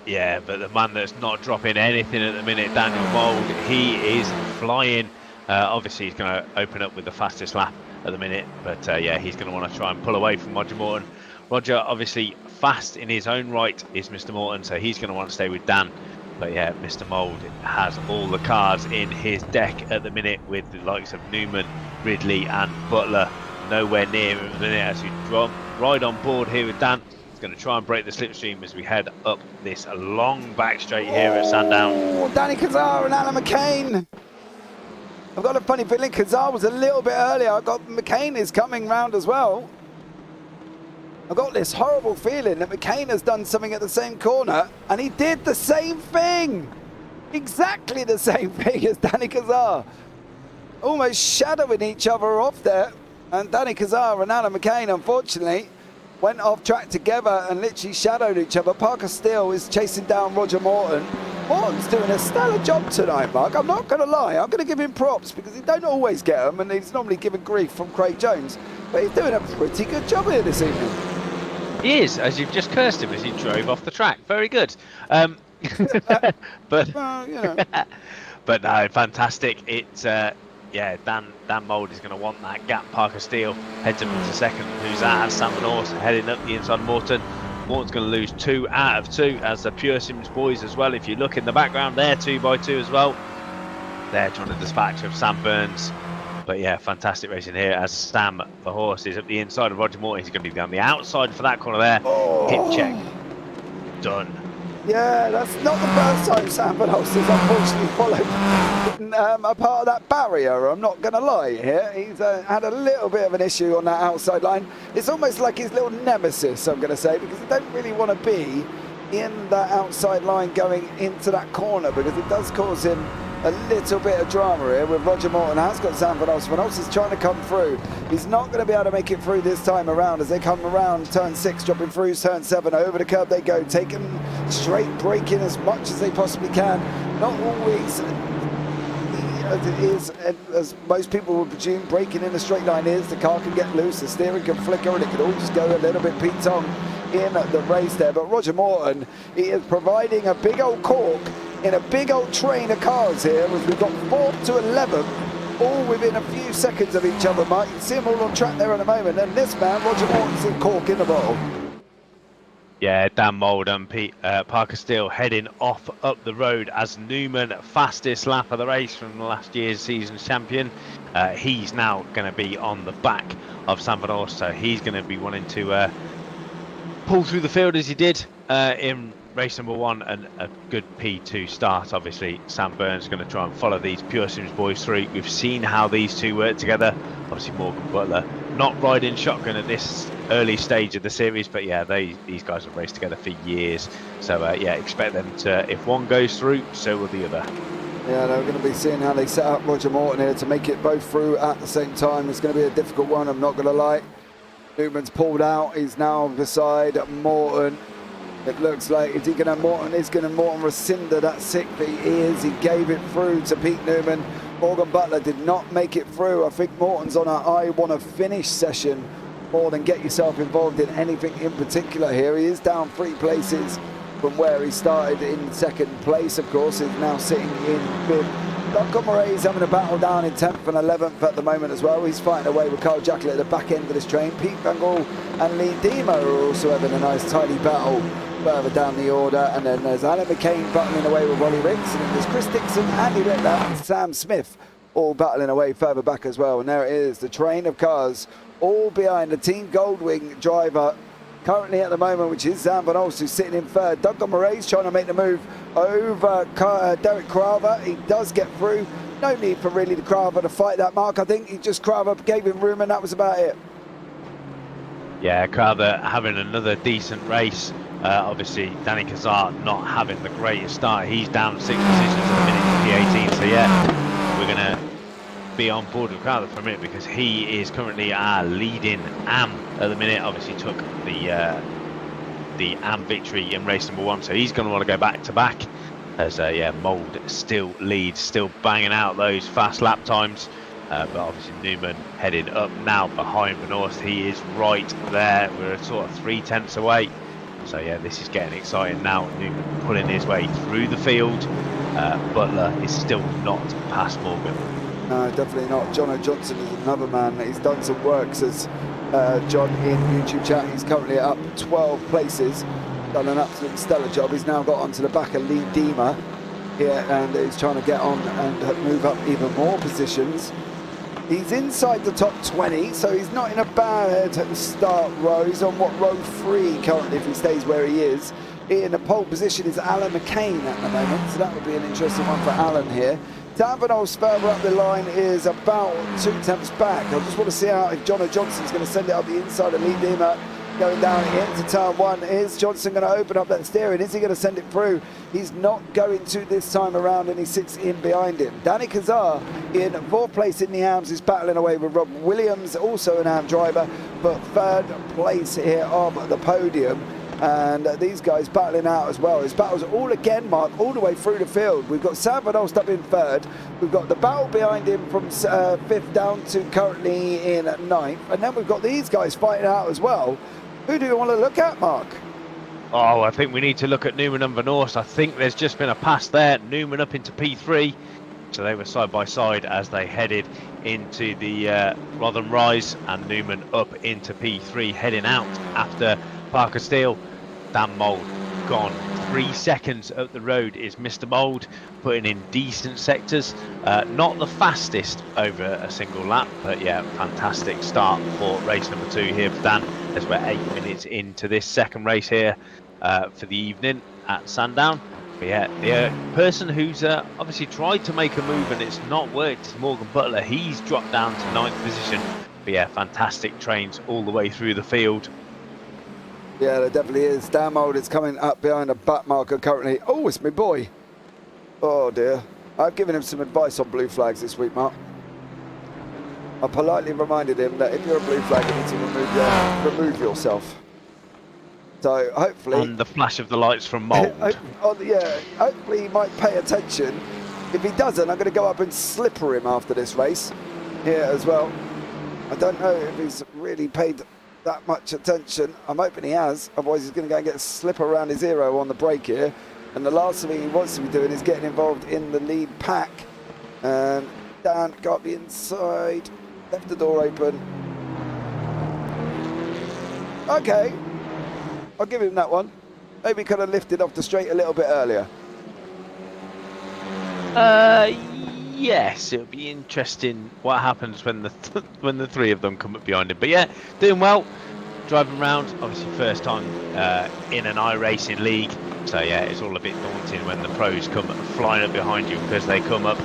Yeah, but the man that's not dropping anything at the minute, Daniel Mould, he is flying. Obviously, he's going to open up with the fastest lap at the minute, but yeah, he's going to want to try and pull away from Roger Morton. Roger, obviously, fast in his own right is Mr. Morton, so he's going to want to stay with Dan. But yeah, Mr. Mould has all the cards in his deck at the minute with the likes of Newman, Ridley and Butler nowhere near him at the minute as we ride on board here with Dan. He's going to try and break the slipstream as we head up this long back straight here at Sandown. Oh, Danny Kazar and Alan McCain. I've got a funny feeling Kazar was a little bit earlier. I've got McCain is coming round as well. I've got this horrible feeling that McCain has done something at the same corner, and he did the same thing. Exactly the same thing as Danny Kazar. Almost shadowing each other off there. And Danny Kazar and Alan McCain, unfortunately, went off track together and literally shadowed each other. Parker Steele is chasing down Roger Morton. Morton's doing a stellar job tonight, Mark. I'm not going to lie. I'm going to give him props because he don't always get them, and he's normally given grief from Craig Jones. But he's doing a pretty good job here this evening. He is, as you've just cursed him as he drove off the track. Very good. But you know. But no, fantastic. It's yeah, Dan Mould is going to want that gap. Parker Steele heads up into second. Who's that? As Sam Van Horse heading up the inside. Morton's going to lose 2 out of 2 as the Pure Sims boys as well. If you look in the background, they're 2 by 2 as well. They're trying to dispatch of Sam Burns. But yeah, fantastic racing here as Sam the Horse is up the inside of Roger Morton. He's going to be down the outside for that corner there. Hip check. Done. Yeah, that's not the first time Sam Van Horst has unfortunately followed a part of that barrier. I'm not going to lie here. He's had a little bit of an issue on that outside line. It's almost like his little nemesis, I'm going to say, because he don't really want to be in that outside line going into that corner because it does cause him a little bit of drama here with Roger Morton. Has got Sam Van Horst. Van Horst is trying to come through. He's not going to be able to make it through this time around as they come around turn 6, dropping through turn 7. Over the curb they go, taking straight, braking as much as they possibly can. Not always is, as most people would presume, braking in a straight line is. The car can get loose, the steering can flicker, and it can all just go a little bit Pete-tong in the race there. But Roger Morton, he is providing a big old cork in a big old train of cars here, as we've got 4 to 11, all within a few seconds of each other, Mark. You can see them all on track there at the moment, and this man, Roger Morton's a cork in the bottle. Yeah, Dan Mould and Parker Steele heading off up the road as Newman, fastest lap of the race from last year's season champion. He's now going to be on the back of Sam Van Orst, so he's going to be wanting to pull through the field as he did in race number 1, and a good P2 start. Obviously, Sam Burns going to try and follow these Pure Sims boys through. We've seen how these two work together. Obviously, Morgan Butler not riding shotgun at this early stage of the series, but yeah, these guys have raced together for years. So yeah, expect them to, if one goes through, so will the other. Yeah, they're going to be seeing how they set up Roger Morton here to make it both through at the same time. It's going to be a difficult one, I'm not going to lie. Newman's pulled out, he's now beside Morton. It looks like, is going to Morton rescind that sixth? He is. He gave it through to Pete Newman. Morgan Butler did not make it through. I think Morton's on a I want to finish session more than get yourself involved in anything in particular here. He is down 3 places from where he started in second place, of course. He's now sitting in 5th. Duncan Murray's having a battle down in 10th and 11th at the moment as well. He's fighting away with Carl Jacklett at the back end of this train. Pete Van Gaal and Lee Demo are also having a nice tidy battle further down the order. And then there's Alan McCain battling away with Wally Riggs. And then there's Chris Dixon, Andy Ritter and Sam Smith all battling away further back as well. And there it is, the train of cars all behind the Team Goldwing driver currently at the moment, which is Sam Van Olst, who's sitting in 3rd. Duncan Murray's trying to make the move over Derek Craver. He does get through. No need for really the Craver to fight that mark. I think he just Craver gave him room and that was about it. Yeah, Craver having another decent race. Obviously, Danny Kazar not having the greatest start. He's down 6 positions at the minute in P18. So yeah, we're going to be on board with Crowther for a minute because he is currently our leading AM at the minute. Obviously took the AM victory in race number 1, so he's going to want to go back to back as yeah, Mould still leads, still banging out those fast lap times, but obviously Newman headed up now behind Van Orst. He is right there, we're sort of 3 tenths away, so yeah, this is getting exciting now. Newman pulling his way through the field. Butler is still not past Morgan. No, definitely not. Jono Johnson is another man. He's done some work, says John in YouTube chat. He's currently up 12 places. Done an absolute stellar job. He's now got onto the back of Lee Dima here and he's trying to get on and move up even more positions. He's inside the top 20, so he's not in a bad start row. He's on what, row 3 currently if he stays where he is. In the pole position is Alan McCain at the moment, so that would be an interesting one for Alan here. Sam Van Olst further up the line is about 2 tenths back. I just want to see how if Jono Johnson's going to send it up the inside of Lee Dima going down into turn 1. Is Johnson going to open up that steering? Is he going to send it through? He's not going to this time around and he sits in behind him. Danny Kazar in 4th place in the AMs is battling away with Rob Williams, also an AM driver, but 3rd place here on the podium. And these guys battling out as well. His battles all again, Mark, all the way through the field. We've got Sam Van Olst up in 3rd. We've got the battle behind him from 5th down to currently in 9th. And then we've got these guys fighting out as well. Who do you want to look at, Mark? Oh, I think we need to look at Newman and Van Orst. I think there's just been a pass there. Newman up into P3. So they were side by side as they headed into the Rotherham Rise, and Newman up into P3 heading out after Parker Steele. Dan Mould gone. 3 seconds up the road is Mr. Mould, putting in decent sectors. Not the fastest over a single lap, but yeah, fantastic start for race number 2 here for Dan, as we're 8 minutes into this second race here for the evening at Sandown. But yeah, the person who's obviously tried to make a move and it's not worked is Morgan Butler. He's dropped down to 9th position. But yeah, fantastic trains all the way through the field. Yeah, there definitely is. Dan Mould is coming up behind a back marker currently. Oh, it's my boy. Oh dear. I've given him some advice on blue flags this week, Mark. I politely reminded him that if you're a blue flag, you need to remove yourself. So hopefully... And the flash of the lights from Mould. Yeah, hopefully he might pay attention. If he doesn't, I'm going to go up and slipper him after this race here as well. I don't know if he's really paid that much attention. I'm hoping he has, otherwise he's going to go and get a slipper around his ear on the brake here. And the last thing he wants to be doing is getting involved in the lead pack. And Dan got the inside, left the door open. Okay. I'll give him that one. Maybe could have lifted off the straight a little bit earlier. Yes, it'll be interesting what happens when the when the three of them come up behind him. But yeah, doing well, driving around. Obviously, first time in an iRacing league, so yeah, it's all a bit daunting when the pros come flying up behind you because they come up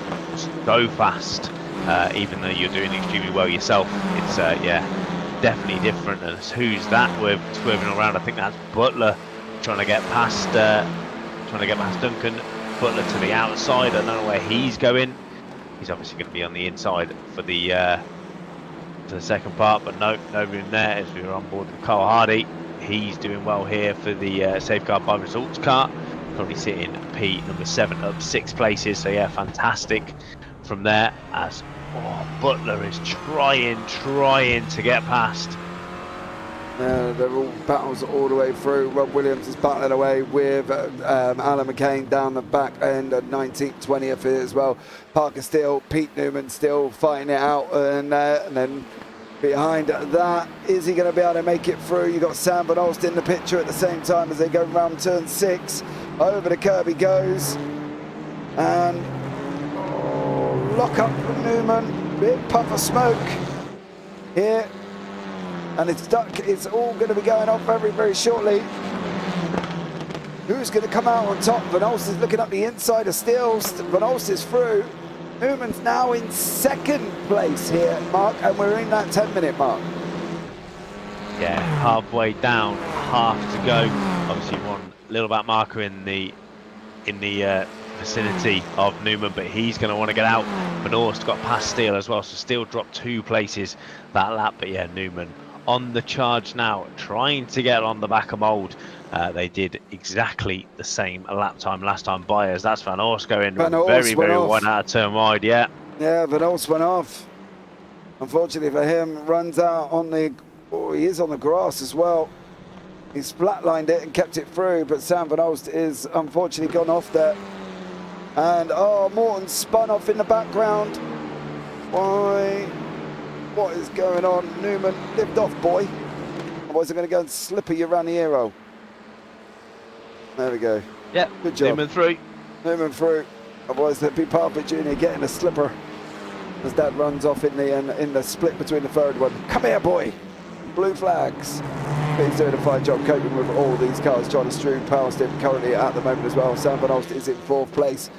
so fast. Even though you're doing extremely well yourself, it's yeah, definitely different. And who's that? We're swerving around. I think that's Butler trying to get past Duncan. Butler to the outside. I don't know where he's going. He's obviously going to be on the inside for the second part, but no room there as we were on board with Carl Hardy. He's doing well here for the Safeguard by Results car. Probably sitting P number 7 up 6 places. So yeah, fantastic from there as Butler is trying to get past. They're all battles all the way through. Rob Williams is battling away with Alan McCain down the back end at 19th, 20th here as well. Parker still, Pete Newman still fighting it out, and then behind that, is he going to be able to make it through? You've got Sam Van Olst in the picture at the same time as they go round turn 6. Over the curb he goes, and lock up from Newman, big puff of smoke here. And it's all going to be going off very, very shortly. Who's going to come out on top? Van Olst is looking up the inside of Stills. Van Olst is through. Newman's now in 2nd place here, Mark, and we're in that 10-minute mark. Yeah, halfway down, half to go. Obviously one little back marker in the vicinity of Newman, but he's going to want to get out. Van Olst got past Steele as well, so Steele dropped 2 places that lap, but yeah, Newman on the charge now, trying to get on the back of Mould. They did exactly the same lap time last time by us. That's Van Olst going very one out of turn wide, yeah. Yeah, Van Olst went off. Unfortunately for him, runs out on the, he is on the grass as well. He's flatlined it and kept it through, but Sam Van Olst is unfortunately gone off there. And Morton spun off in the background. Why? What is going on? Newman, lift off, boy. Otherwise they're going to go and slipper you around the aero. There we go. Yeah, good job. Newman through. Newman through. Otherwise there'd be Parfitt Jr. getting a slipper as that runs off in the split between the third one. Come here, boy. Blue flags. He's doing a fine job coping with all these cars trying to stream past him currently at the moment as well. Sam Van Olst is in 4th place,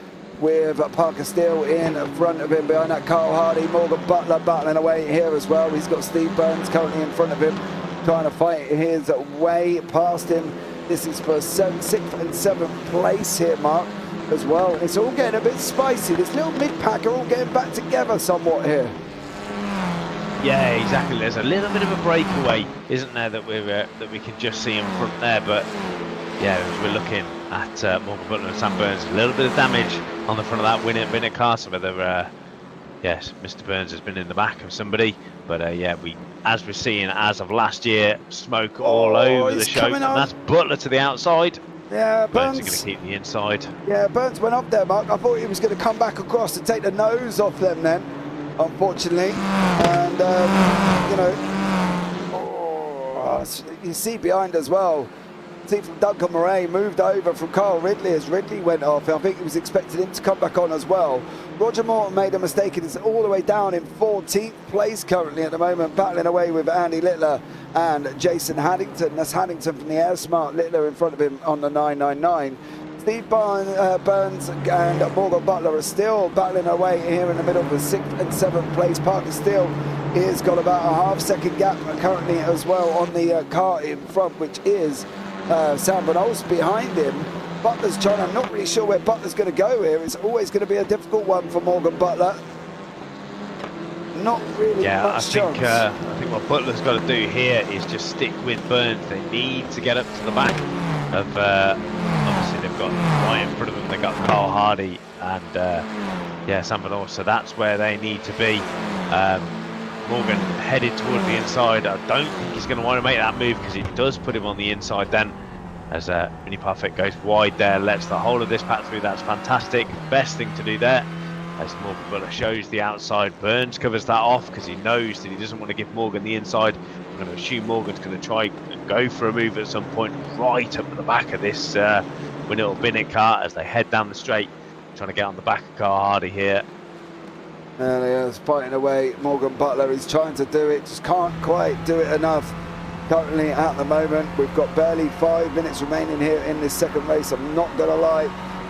with Parker Steele in front of him. Behind that, Carl Hardy, Morgan Butler battling away here as well. He's got Steve Burns currently in front of him, trying to fight his way past him. This is for 6th and 7th place here, Mark, as well. It's all getting a bit spicy. This little mid-pack are all getting back together somewhat here. Yeah, exactly. There's a little bit of a breakaway, isn't there, that we can just see in front there. But yeah, as we're looking at Morgan Butler and Sam Burns, a little bit of damage on the front of that winner car. So whether yes, Mr. Burns has been in the back of somebody, but yeah, as we're seeing as of last year, smoke all over the show. And that's Butler to the outside. Yeah, Burns is going to keep the inside. Yeah, Burns went up there, Mark. I thought he was going to come back across and take the nose off them then, unfortunately. And you know, you see behind as well. See from Duncan Murray moved over from Carl Ridley as Ridley went off. I think he was expecting him to come back on as well. Roger Morton made a mistake and is all the way down in 14th place currently at the moment, battling away with Andy Littler and Jason Haddington. That's Haddington from the Air Smart, Littler in front of him on the 999. Steve Burns and Morgan Butler are still battling away here in the middle of the 6th and 7th place. Parker Steele has got about a half-second gap currently as well on the car in front, which is Sam Van Olst behind him. Butler's trying. I'm not really sure where Butler's going to go here. It's always going to be a difficult one for Morgan Butler. Not really much chance. I think what Butler's got to do here is just stick with Burns. They need to get up to the back of. Obviously, they've got right in front of them. They've got Carl Hardy and yeah, Sam Van Olst. So that's where they need to be. Morgan headed towards the inside. I don't think he's going to want to make that move because it does put him on the inside then, as Mini Parfitt goes wide there, lets the whole of this pack through. That's fantastic. Best thing to do there. as Morgan Butler shows the outside. Burns covers that off because he knows that he doesn't want to give Morgan the inside. I'm going to assume Morgan's going to try and go for a move at some point right up at the back of this Little Bennett car as they head down the straight, trying to get on the back of Carl Hardy here. And he is fighting away. Morgan Butler is trying to do it, just can't quite do it enough. Currently at the moment, we've got barely 5 minutes remaining here in this second race. I'm not going to lie,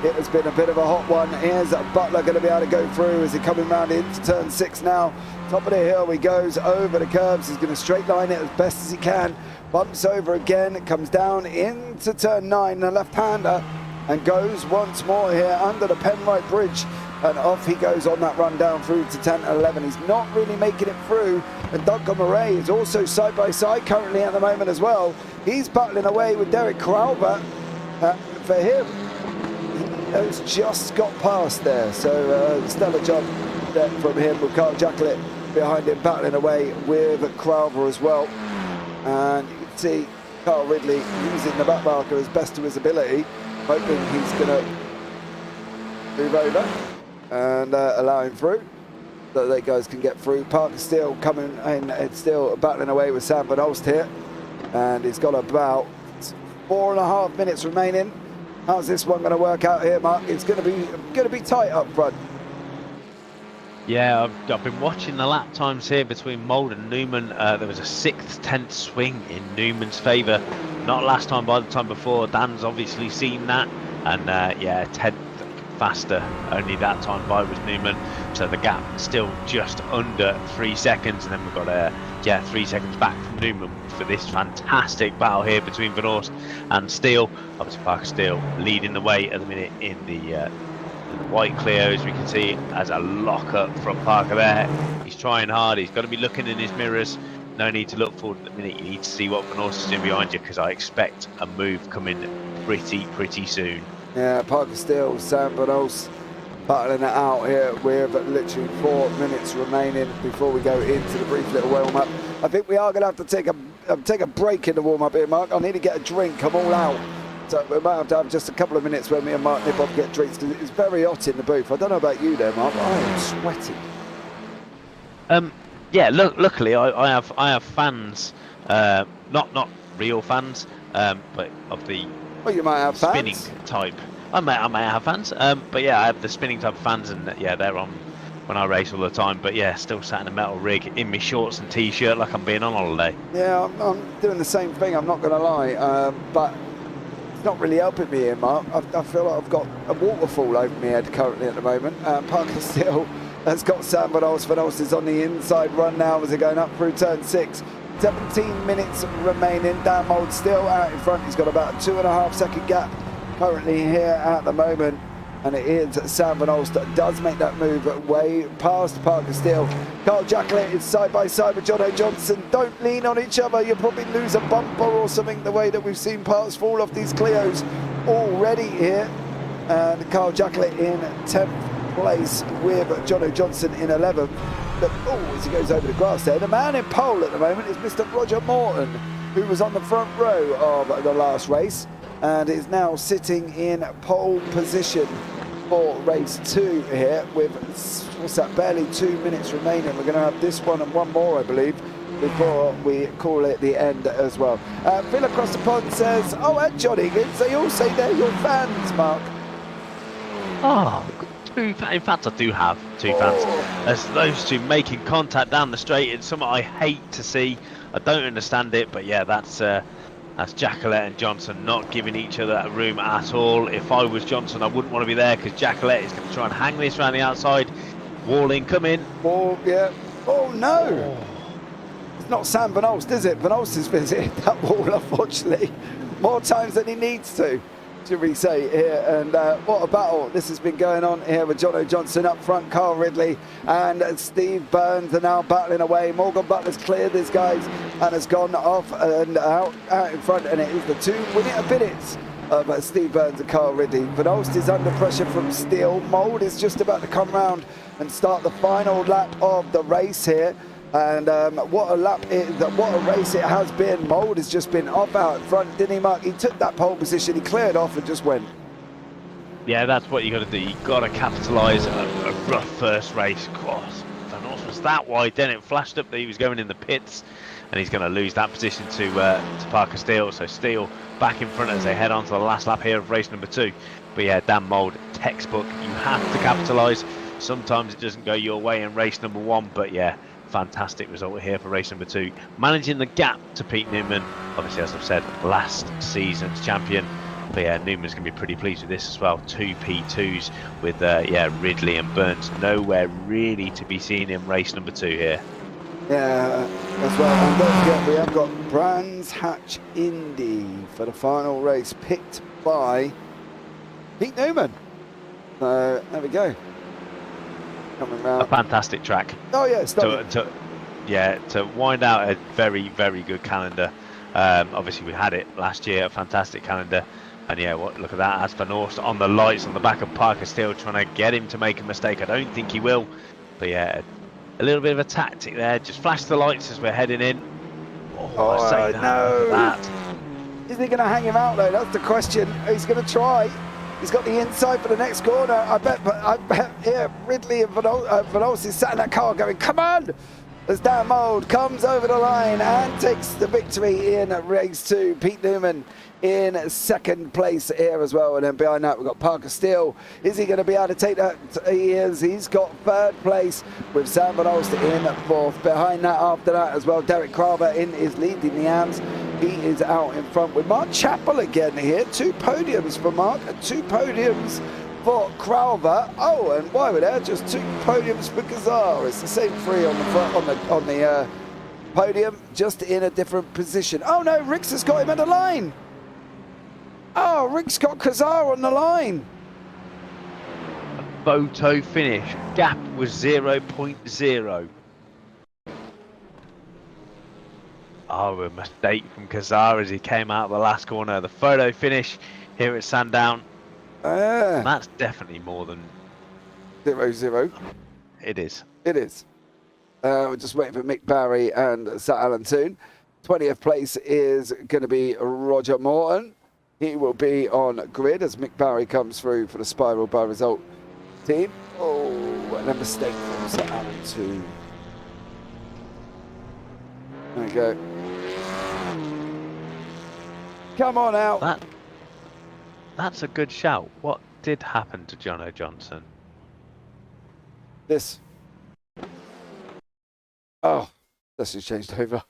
it has been a bit of a hot one. Here's Butler going to be able to go through as he coming round into turn 6 now. Top of the hill he goes, over the curbs. He's going to straight line it as best as he can. Bumps over again, comes down into turn 9, the left-hander, and goes once more here under the Penrite Bridge. And off he goes on that run down through to 10 and 11. He's not really making it through. And Duncan Murray is also side by side currently at the moment as well. He's battling away with Derek Crowber. For him, he has just got past there. So stellar job there from him with Carl Jacklett behind him, battling away with Crowber as well. And you can see Carl Ridley using the back marker as best to his ability, hoping he's going to move over and allow him through so that they guys can get through. Parker still coming in and still battling away with Sam Van Olst here, and he's got about 4.5 minutes remaining. How's this one going to work out here, Mark? It's going to be tight up front. Yeah, I've been watching the lap times here between Mould and Newman. There was a 6th, 10th swing in Newman's favour. Not last time, by the time before. Dan's obviously seen that, and yeah, 10th faster only that time by was Newman, so the gap still just under 3 seconds, and then we've got 3 seconds back from Newman for this fantastic battle here between Van Orst and Steele. Obviously Parker Steele leading the way at the minute in the white Clio, as we can see, as a lock up from Parker there. He's trying hard, he's got to be looking in his mirrors. No need to look forward at the minute, you need to see what Van Orst is doing behind you, because I expect a move coming pretty soon. Yeah, Parker Steele, Sam Van Olst battling it out here with literally 4 minutes remaining before we go into the brief little warm-up. I think we are going to have to take a break in the warm-up here, Mark. I need to get a drink, I'm all out. So we might have to have just a couple of minutes where me and Mark nip off get drinks, because it's very hot in the booth. I don't know about you there, Mark, but I am sweating. Yeah, luckily I have fans, not real fans, but of the Well, you might have spinning fans. type. I may have fans, but yeah, I have the spinning type of fans, and yeah, they're on when I race all the time. But yeah, still sat in a metal rig in my shorts and t-shirt like I'm being on holiday. Yeah, I'm doing the same thing, I'm not going to lie, but it's not really helping me here, Mark. I feel like I've got a waterfall over my head currently at the moment. Parker Steele has got Sam Van Olst. Van Olst is on the inside run now as they're going up through turn 6. 17 minutes remaining. Dan Mould still out in front. He's got about a 2.5 second gap currently here at the moment. And it is Sam Van Olst that does make that move way past Parker Steele. Carl Jacklett is side by side with Jono Johnson. Don't lean on each other. You'll probably lose a bumper or something, the way that we've seen parts fall off these Clios already here. And Carl Jacklett in 10th place with Jono Johnson in 11th. But as he goes over the grass there, the man in pole at the moment is Mr. Roger Morton, who was on the front row of the last race and is now sitting in pole position for race 2 here with, what's that, barely 2 minutes remaining. We're going to have this one and one more, I believe, before we call it the end as well. Phil across the pond says, oh, and John Higgins, they all say they're your fans, Mark. Oh, in fact, I do have 2 fans. There's those two making contact down the straight. It's something I hate to see. I don't understand it, but yeah, that's Jackalette and Johnson not giving each other that room at all. If I was Johnson, I wouldn't want to be there, because Jackalette is going to try and hang this around the outside. Walling, come in. Oh, yeah. Oh, no. It's not Sam Van Olst, is it? Van Olst has visited that wall, unfortunately, more times than he needs to, should we say here. And what a battle this has been going on here with Jono Johnson up front. Carl Ridley and Steve Burns are now battling away. Morgan Butler's cleared these guys and has gone off and out in front, and it is the 2 winning minutes of Steve Burns and Carl Ridley. Van Olst is under pressure from Steele. Mould is just about to come round and start the final lap of the race here. And what a race it has been. Mould has just been off out front, didn't he, Mark? He took that pole position, he cleared off and just went. Yeah, that's what you got to do. You got to capitalise a rough first race. Cross. Van Horst was that wide, then it flashed up that he was going in the pits, and he's going to lose that position to Parker Steele. So Steele back in front as they head on to the last lap here of race number 2. But yeah, Dan Mould, textbook. You have to capitalise. Sometimes it doesn't go your way in race number 1, but yeah, fantastic result here for race number 2. Managing the gap to Pete Newman. Obviously, as I've said, last season's champion. But yeah, Newman's going to be pretty pleased with this as well. 2 P2s with Ridley and Burns nowhere really to be seen in race number 2 here. Yeah, as well. And don't forget, we have got Brands Hatch Indy for the final race, picked by Pete Newman. So there we go. Coming round. A fantastic track. Oh yeah, it's to wind out a very, very good calendar. Obviously, we had it last year, a fantastic calendar. And yeah, look at that, as Van Horst on the lights on the back of Parker Steele, trying to get him to make a mistake. I don't think he will, but yeah, a little bit of a tactic there. Just flash the lights as we're heading in. Oh, no! That. Is he going to hang him out though? That's the question. He's going to try. He's got the inside for the next corner. I bet yeah, Ridley and Van Horst is sat in that car going, come on! As Dan Mould comes over the line and takes the victory in race 2. Pete Newman in second place here as well. And then behind that, we've got Parker Steele. Is he going to be able to take that? He is. He's got third place with Sam Van Horst in fourth. Behind that, after that as well, Derek Carver is leading the AMS. He is out in front with Mark Chappell again here. 2 podiums for Mark and 2 podiums for Crowther. Oh, and why were there just 2 podiums for Kazar? It's the same 3 on the front on the podium, just in a different position. Oh no, Ricks has got him at the line. Oh, Rick's got Kazar on the line. A photo finish. Gap was 0.0. Oh, a mistake from Kazar as he came out of the last corner. The photo finish here at Sandown. That's definitely more than 0-0. It is. It is. We're just waiting for Mick Barry and Sir Alan Toon. 20th place is going to be Roger Morton. He will be on grid as Mick Barry comes through for the Spiral by Result team. Oh, and a mistake from Sir Alan Toon. There we go. Come on out. That's a good shout. What did happen to Jono Johnson? This. Oh, this has changed over.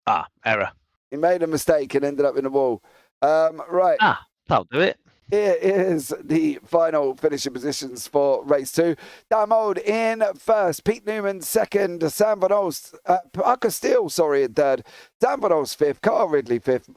Ah, error. He made a mistake and ended up in the wall. Right. That'll do it. Here is the final finishing positions for race 2. Dan Mould in first, Pete Newman second, Sam Van Horst, Parker Steele, in third, Sam Van Horst fifth, Carl Ridley fifth,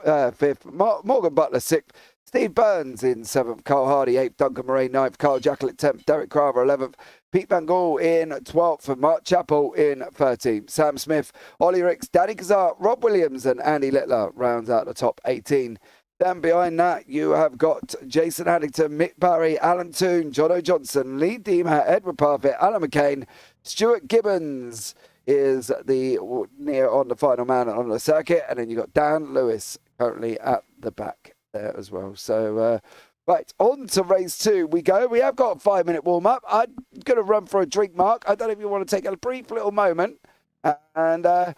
Morgan Butler sixth, Steve Burns in 7th, Carl Hardy 8th, Duncan Murray 9th, Carl Jacklett 10th, Derek Carver 11th, Pete Van Gaal in 12th, and Mark Chappell in 13th. Sam Smith, Ollie Ricks, Danny Kazar, Rob Williams and Andy Littler rounds out the top 18. Then behind that, you have got Jason Addington, Mick Barry, Alan Toon, Jono Johnson, Lee Deemer, Edward Parfitt, Alan McCain, Stuart Gibbons is near on the final man on the circuit, and then you've got Dan Lewis currently at the back there as well. So, right, on to race 2 we go. We have got a 5-minute warm-up. I'm going to run for a drink, Mark. I don't know if you want to take a brief little moment. And I've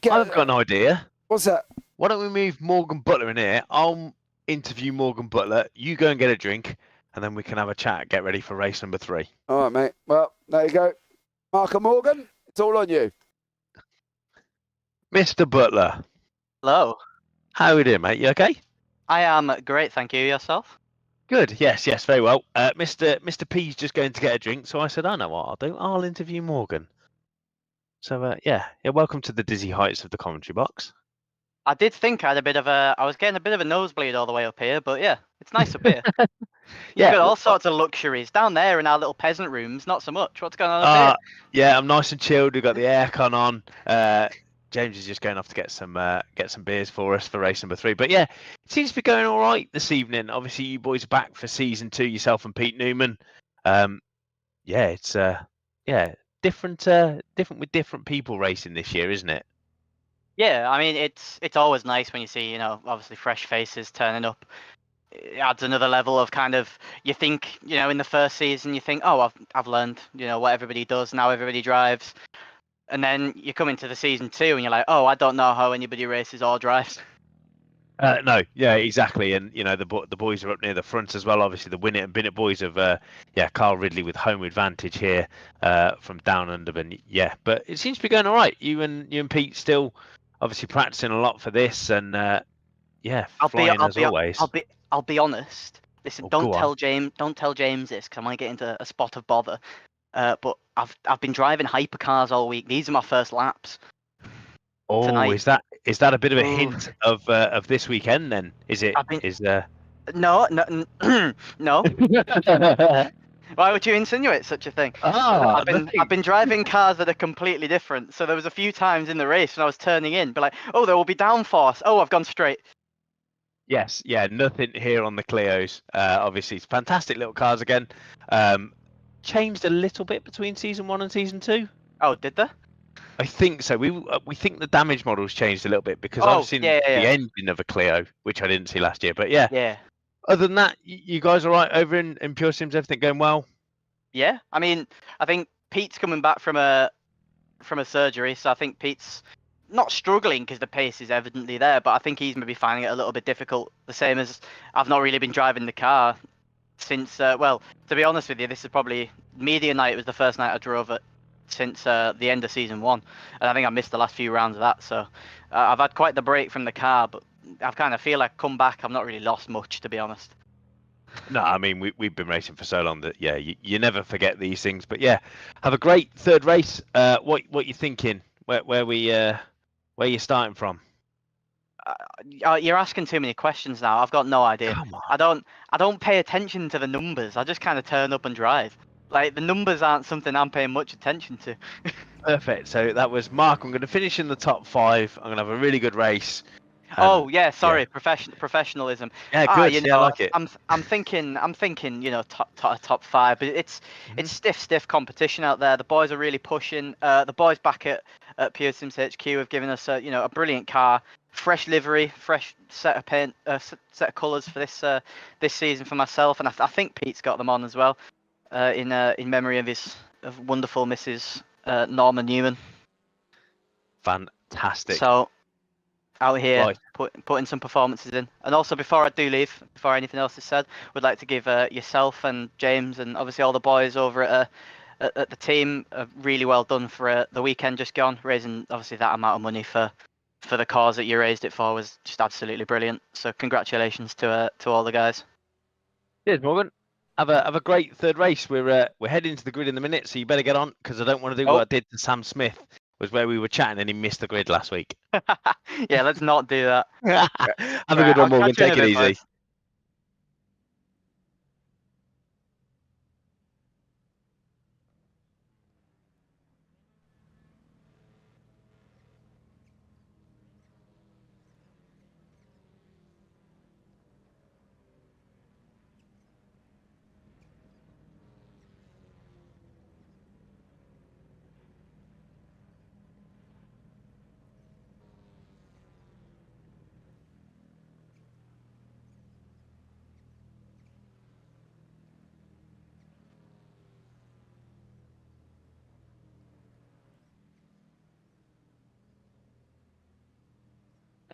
got an idea. What's that? Why don't we move Morgan Butler in here? I'll interview Morgan Butler. You go and get a drink, and then we can have a chat. Get ready for race number 3. All right, mate. Well, there you go. Mark and Morgan, it's all on you. Mr. Butler. Hello. How are we doing, mate? You okay? I am great, thank you. Yourself? Good. Yes, very well. Mr. P's just going to get a drink, so I said, I know what I'll do. I'll interview Morgan. So, yeah, welcome to the dizzy heights of the commentary box. I did think I was getting a bit of a nosebleed all the way up here, but yeah, it's nice up here. You've got all sorts of luxuries. Down there in our little peasant rooms, not so much. What's going on up here? Yeah, I'm nice and chilled. We've got the aircon on. James is just going off to get some beers for us for race number 3. But yeah, it seems to be going all right this evening. Obviously, you boys are back for season 2, yourself and Pete Newman. It's different with different people racing this year, isn't it? Yeah, I mean it's always nice when you see, obviously fresh faces turning up. it adds another level of kind of, you think, in the first season you think, oh, I've learned, what everybody does, now everybody drives. And then you come into the season 2 and you're like, oh, I don't know how anybody races or drives. No, yeah, exactly, and the boys are up near the front as well. Obviously, the Win It and Bin It boys of Carl Ridley with home advantage here from down under, and but it seems to be going all right. You and Pete still obviously practicing a lot for this, and flying as always. I'll be honest. Listen, don't tell James this, because I might get into a spot of bother. But I've been driving hypercars all week. These are my first laps. Oh, tonight. is that a bit of a hint of this weekend then? Is it? No. No. Why would you insinuate such a thing? I've been driving cars that are completely different. So there was a few times in the race when I was turning in, but like, oh, there will be downforce. Oh, I've gone straight. Yes, nothing here on the Clios. Obviously, it's fantastic little cars again. Changed a little bit between season 1 and season 2. Oh, did they? I think so. We think the damage models changed a little bit because I've seen the engine of a Clio, which I didn't see last year. But yeah. Other than that, you guys all right over in Pure Sims? Everything going well? Yeah, I mean, I think Pete's coming back from a surgery, so I think Pete's not struggling because the pace is evidently there, but I think he's maybe finding it a little bit difficult. The same as I've not really been driving the car since. To be honest with you, this is probably media night. Was the first night I drove it since the end of season 1, and I think I missed the last few rounds of that. So I've had quite the break from the car, but I kind of feel like come back, I've not really lost much, to be honest. No, I mean we've been racing for so long that you never forget these things. But have a great third race. What you thinking? Where you starting from? You're asking too many questions now. I've got no idea. Come on. I don't pay attention to the numbers. I just kind of turn up and drive. Like, the numbers aren't something I'm paying much attention to. Perfect. So that was Mark. I'm going to finish in the top 5. I'm going to have a really good race. Professionalism. Yeah, good. I like it. I'm thinking, top 5, but it's stiff competition out there. The boys are really pushing. The boys back at Pure Sims HQ have given us a brilliant car, fresh livery, fresh set of paint, set of colours for this season for myself, and I think Pete's got them on as well, in memory of his wonderful Mrs. Norma Newman. Fantastic. So, out here putting some performances in. And also, before I do leave, before anything else is said, would like to give yourself and James and obviously all the boys over at the team really well done for the weekend just gone. Raising obviously that amount of money for the cause that you raised it for was just absolutely brilliant. So congratulations to all the guys. Cheers, Morgan. Have a great third race. We're heading to the grid in a minute, so you better get on, because I don't want to do what I did to Sam Smith, was where we were chatting and he missed the grid last week. Yeah, let's not do that. Have a good one, Morgan. Take it easy. Boys.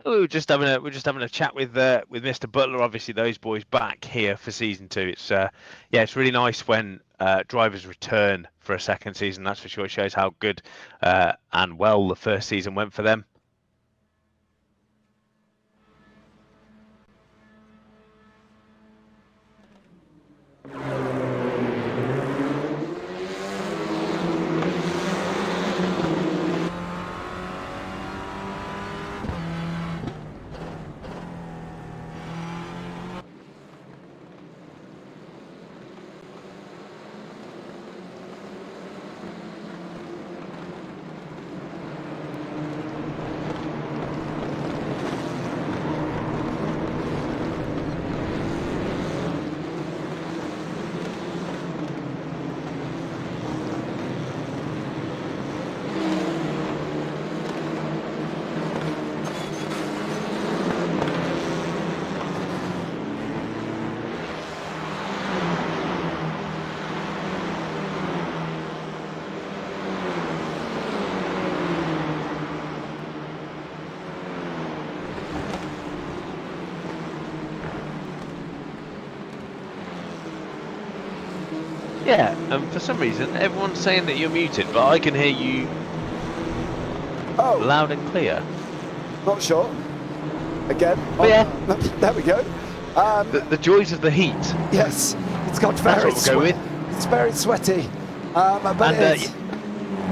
We're just having a chat with Mr. Butler. Obviously, those boys back here for season 2. It's it's really nice when drivers return for a second season. That's for sure. It shows how good and well the first season went for them. Yeah, and for some reason, everyone's saying that you're muted, but I can hear you loud and clear. Not sure. Again. Oh, yeah. There we go. The joys of the heat. Yes, it's got That's very what we'll go with. It's very sweaty. But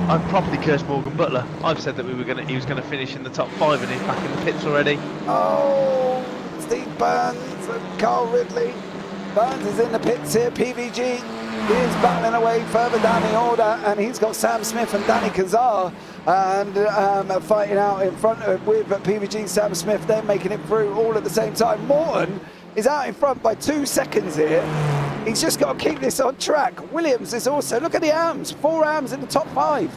I've properly cursed Morgan Butler. I've said that he was gonna finish in the top 5 and he's back in the pits already. Oh, Steve Burns and Carl Ridley. Burns is in the pits here. PVG is battling away further down the order, and he's got Sam Smith and Danny Kazar and fighting out in front with PVG, Sam Smith. They're making it through all at the same time. Morton is out in front by 2 seconds here. He's just got to keep this on track. Williams is also, look at the AMs, 4 AMs in the top 5.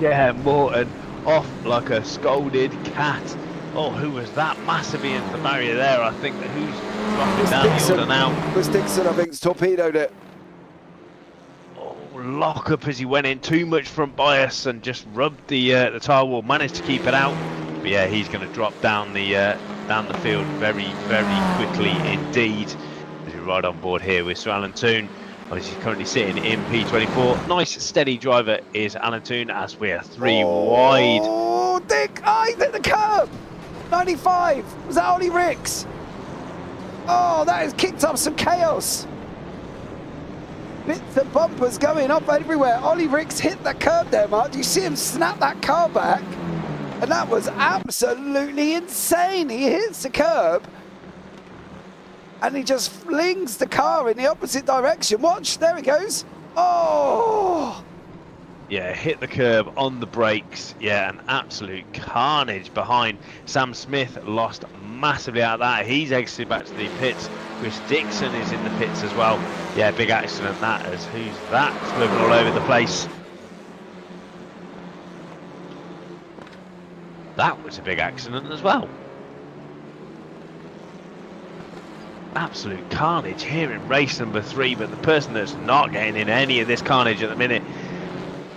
Yeah, Morton off like a scolded cat. Oh, who was that massively into the barrier there? I think that who's dropping down the order now? Chris Dixon, I think, has torpedoed it. Oh, lock up as he went in, too much front bias and just rubbed the tyre wall. Managed to keep it out, but yeah, he's going to drop down the field very, very quickly indeed. As we ride on board here with Sir Alan Toon. He's currently sitting in P24. Nice steady driver is Alan Toon as we are 3 wide. Oh, Dick! Oh, he's at the curb! 95! Was that Ollie Ricks? Oh, that has kicked up some chaos. Bits of bumpers going up everywhere. Ollie Ricks hit the curb there, Mark. Do you see him snap that car back? And that was absolutely insane. He hits the curb and he just flings the car in the opposite direction. Watch, there he goes. Oh! Yeah, hit the curb on the brakes. Yeah, an absolute carnage behind. Sam Smith lost massively out of that. He's exited back to the pits. Chris Dixon is in the pits as well. Yeah, big accident that as who's that? Slipping all over the place. That was a big accident as well. Absolute carnage here in race number 3, but the person that's not getting in any of this carnage at the minute,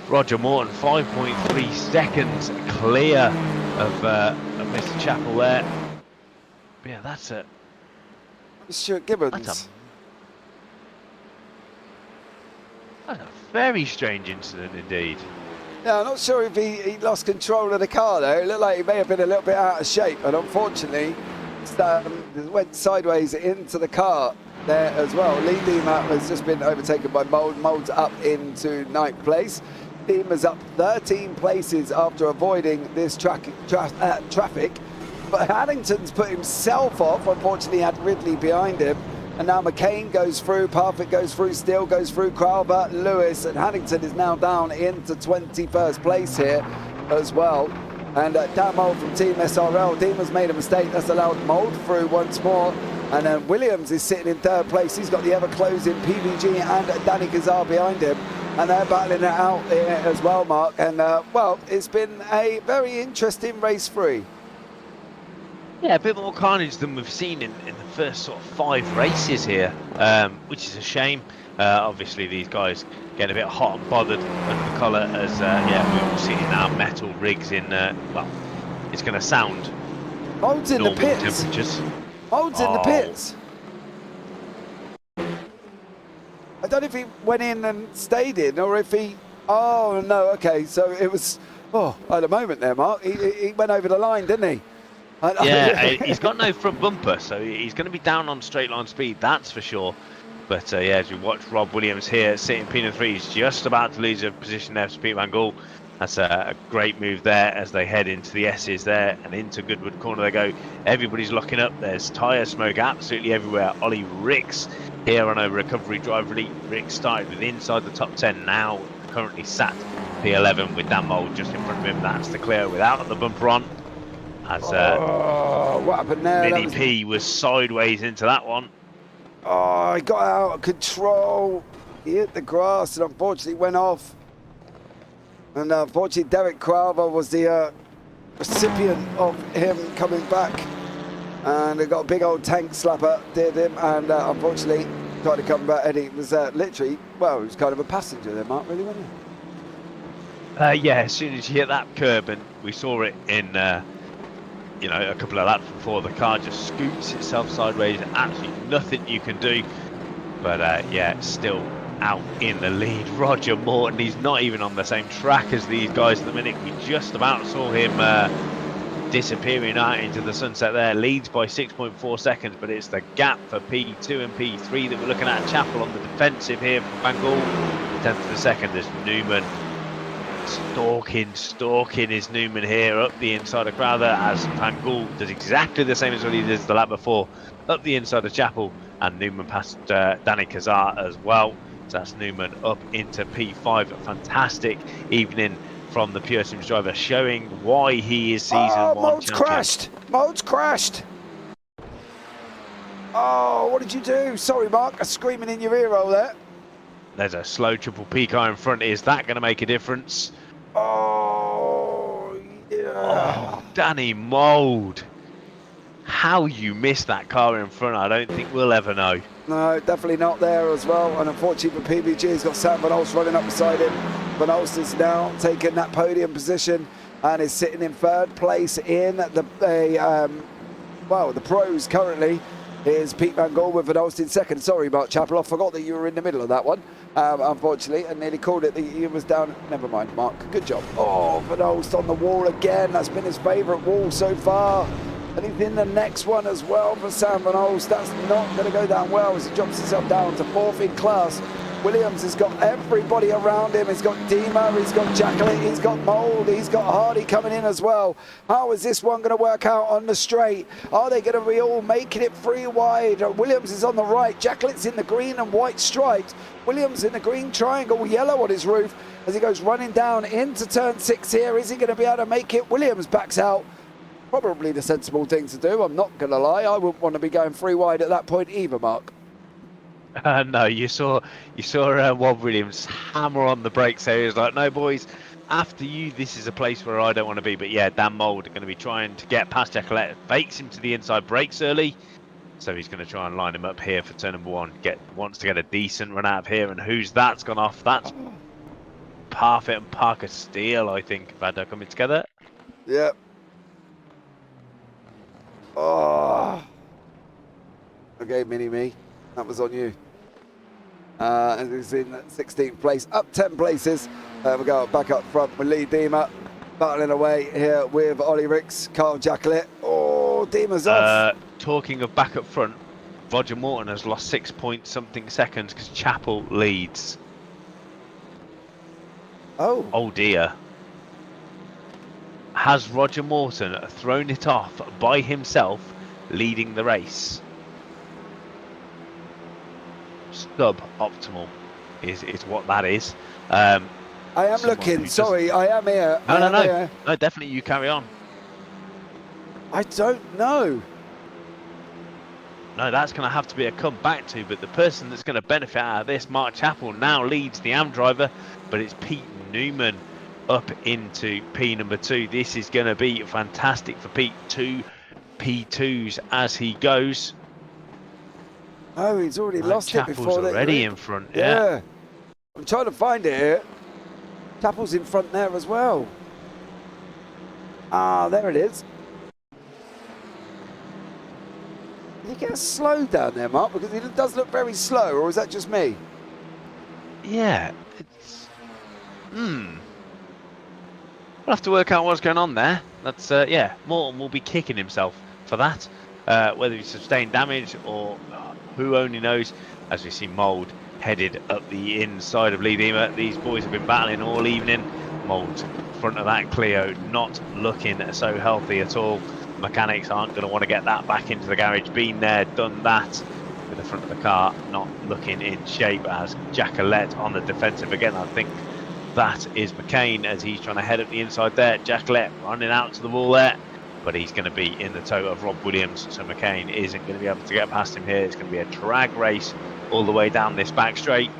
Roger Morton, 5.3 seconds clear of Mr. Chappell there. But yeah, that's a... Stuart Gibbons. That's a very strange incident indeed. Yeah, I'm not sure if he lost control of the car though. It looked like he may have been a little bit out of shape, and unfortunately went sideways into the car there as well. Lee Deemer has just been overtaken by Mould. Mould's up into 9th place. Deemer's up 13 places after avoiding this traffic. But Haddington's put himself off. Unfortunately, he had Ridley behind him. And now McCain goes through, Parfitt goes through, Steele goes through, Crowber, Lewis, and Haddington is now down into 21st place here as well. And Dan Mould from Team SRL, Deemer's made a mistake, that's allowed Mould through once more. And then Williams is sitting in 3rd place, he's got the ever-closing PVG and Danny Kazar behind him. And they're battling it out here as well, Mark. And, well, it's been a very interesting race 3. Yeah, a bit more carnage than we've seen in the first sort of 5 races here, which is a shame. Obviously, these guys getting a bit hot and bothered under the collar as, yeah, we're all seeing our metal rigs in, well, it's going to sound Mould's in the normal pits. temperatures. Mould's in the pits. I don't know if he went in and stayed in or if he... Oh, no, okay, so it was... Oh, at a moment there, Mark. He went over the line, didn't he? Yeah, he's got no front bumper, so he's going to be down on straight line speed, that's for sure. But yeah, as we watch Rob Williams here sitting P3, he's just about to lose a position there for Pete Van Gaal. That's a great move there as they head into the S's there and into Goodwood Corner they go. Everybody's locking up. There's tyre smoke absolutely everywhere. Ollie Ricks here on a recovery drive. Ricks started with inside the top 10, now currently sat P11 with Dan Mould just in front of him. That's the Clio without the bumper on. As what happened there? Mini P was sideways into that one. Oh, he got out of control. He hit the grass and unfortunately went off. And unfortunately, Derek Crowther was the recipient of him coming back. And he got a big old tank slapper, did him, and unfortunately tried to come back. And he was literally, well, he was kind of a passenger there, Mark, really, wasn't he? Yeah, as soon as you hit that curb, and we saw it in, you know, a couple of laps before, the car just scoots itself sideways. Absolutely nothing you can do. But yeah, still out in the lead. Roger Morton, he's not even on the same track as these guys at the minute. We just about saw him disappearing out into the sunset there. Leads by 6.4 seconds, but it's the gap for P2 and P3 that we're looking at. Chappell on the defensive here from Van Gaal. 10th of a second as Newman stalking is Newman here up the inside of Crowther, as Van Gaal does exactly the same as what he did the lap before, up the inside of Chappell, and Newman passed Danny Kazar as well. So that's Newman up into P5. A fantastic evening from the Pure Sims driver, showing why he is season one Mode's champion. crashed. Mode's crashed. Oh, what did you do? Sorry, Mark. I'm screaming in your ear hole there. There's a slow triple P car in front. Is that going to make a difference? Oh, yeah. Oh, Danny Mould. How you missed that car in front, I don't think we'll ever know. No, definitely not there as well. And unfortunately for PBG, he's got Sam Van Olst running up beside him. Van Olst is now taking that podium position and is sitting in third place in the pros currently. Is Pete Van Gaal with Van Olst in second. Sorry, Mark Chappell, I forgot that you were in the middle of that one, unfortunately, and nearly called it. He was down. Never mind, Mark. Good job. Oh, Van Olst on the wall again. That's been his favourite wall so far. And he's in the next one as well for Sam Van Olst. That's not going to go down well as he drops himself down to fourth in class. Williams has got everybody around him. He's got Dima, he's got Jacqueline, he's got Mould, he's got Hardy coming in as well. How is this one going to work out on the straight? Are they going to be all making it free wide? Williams is on the right. Jacqueline's in the green and white stripes. Williams in the green triangle, yellow on his roof as he goes running down into turn 6 here. Is he going to be able to make it? Williams backs out. Probably the sensible thing to do. I'm not going to lie. I wouldn't want to be going free wide at that point either, Mark. No, you saw Wob Williams hammer on the brakes there. He was like, no, boys, after you, this is a place where I don't want to be. But yeah, Dan Mould are going to be trying to get past Jacqueline. Fakes him to the inside, brakes early. So he's going to try and line him up here for turn number 1. Wants to get a decent run out of here. And who's that's gone off? That's Parfitt and Parker Steele, I think, have had coming together. Yep. Oh. Okay, Mini-Me. That was on you. And he's in 16th place, up 10 places. We go back up front with Lee Dima, battling away here with Ollie Ricks, Carl Jacqueline. Oh, Dima's off. Talking of back up front, Roger Morton has lost 6 point something seconds because Chappell leads. Oh dear. Has Roger Morton thrown it off by himself, leading the race? Sub-optimal is what that is. I am looking, sorry, I am here. No, definitely you carry on. I don't know. No, that's going to have to be a come back to, but the person that's going to benefit out of this, Mark Chappell, now leads the AM driver, but it's Pete Newman up into P number 2. This is going to be fantastic for Pete. 2 P2s as he goes. Oh, he's already lost Chappell's it before. Already in front, yeah. I'm trying to find it here. Chappell's in front there as well. Ah, there it is. Did he get slowed down there, Mark? Because he does look very slow, or is that just me? Yeah, it's... We'll have to work out what's going on there. That's, yeah, Morton will be kicking himself for that. Whether he sustained damage or who only knows, as we see Mould headed up the inside of Lee Dima. These boys have been battling all evening. Mould, front of that Clio, not looking so healthy at all. Mechanics aren't going to want to get that back into the garage. Been there, done that. With the front of the car not looking in shape, as Jacqueline on the defensive again. I think that is McCain as he's trying to head up the inside there. Jacqueline running out to the wall there, but he's going to be in the tow of Rob Williams, so McCain isn't going to be able to get past him here. It's going to be a drag race all the way down this back straight,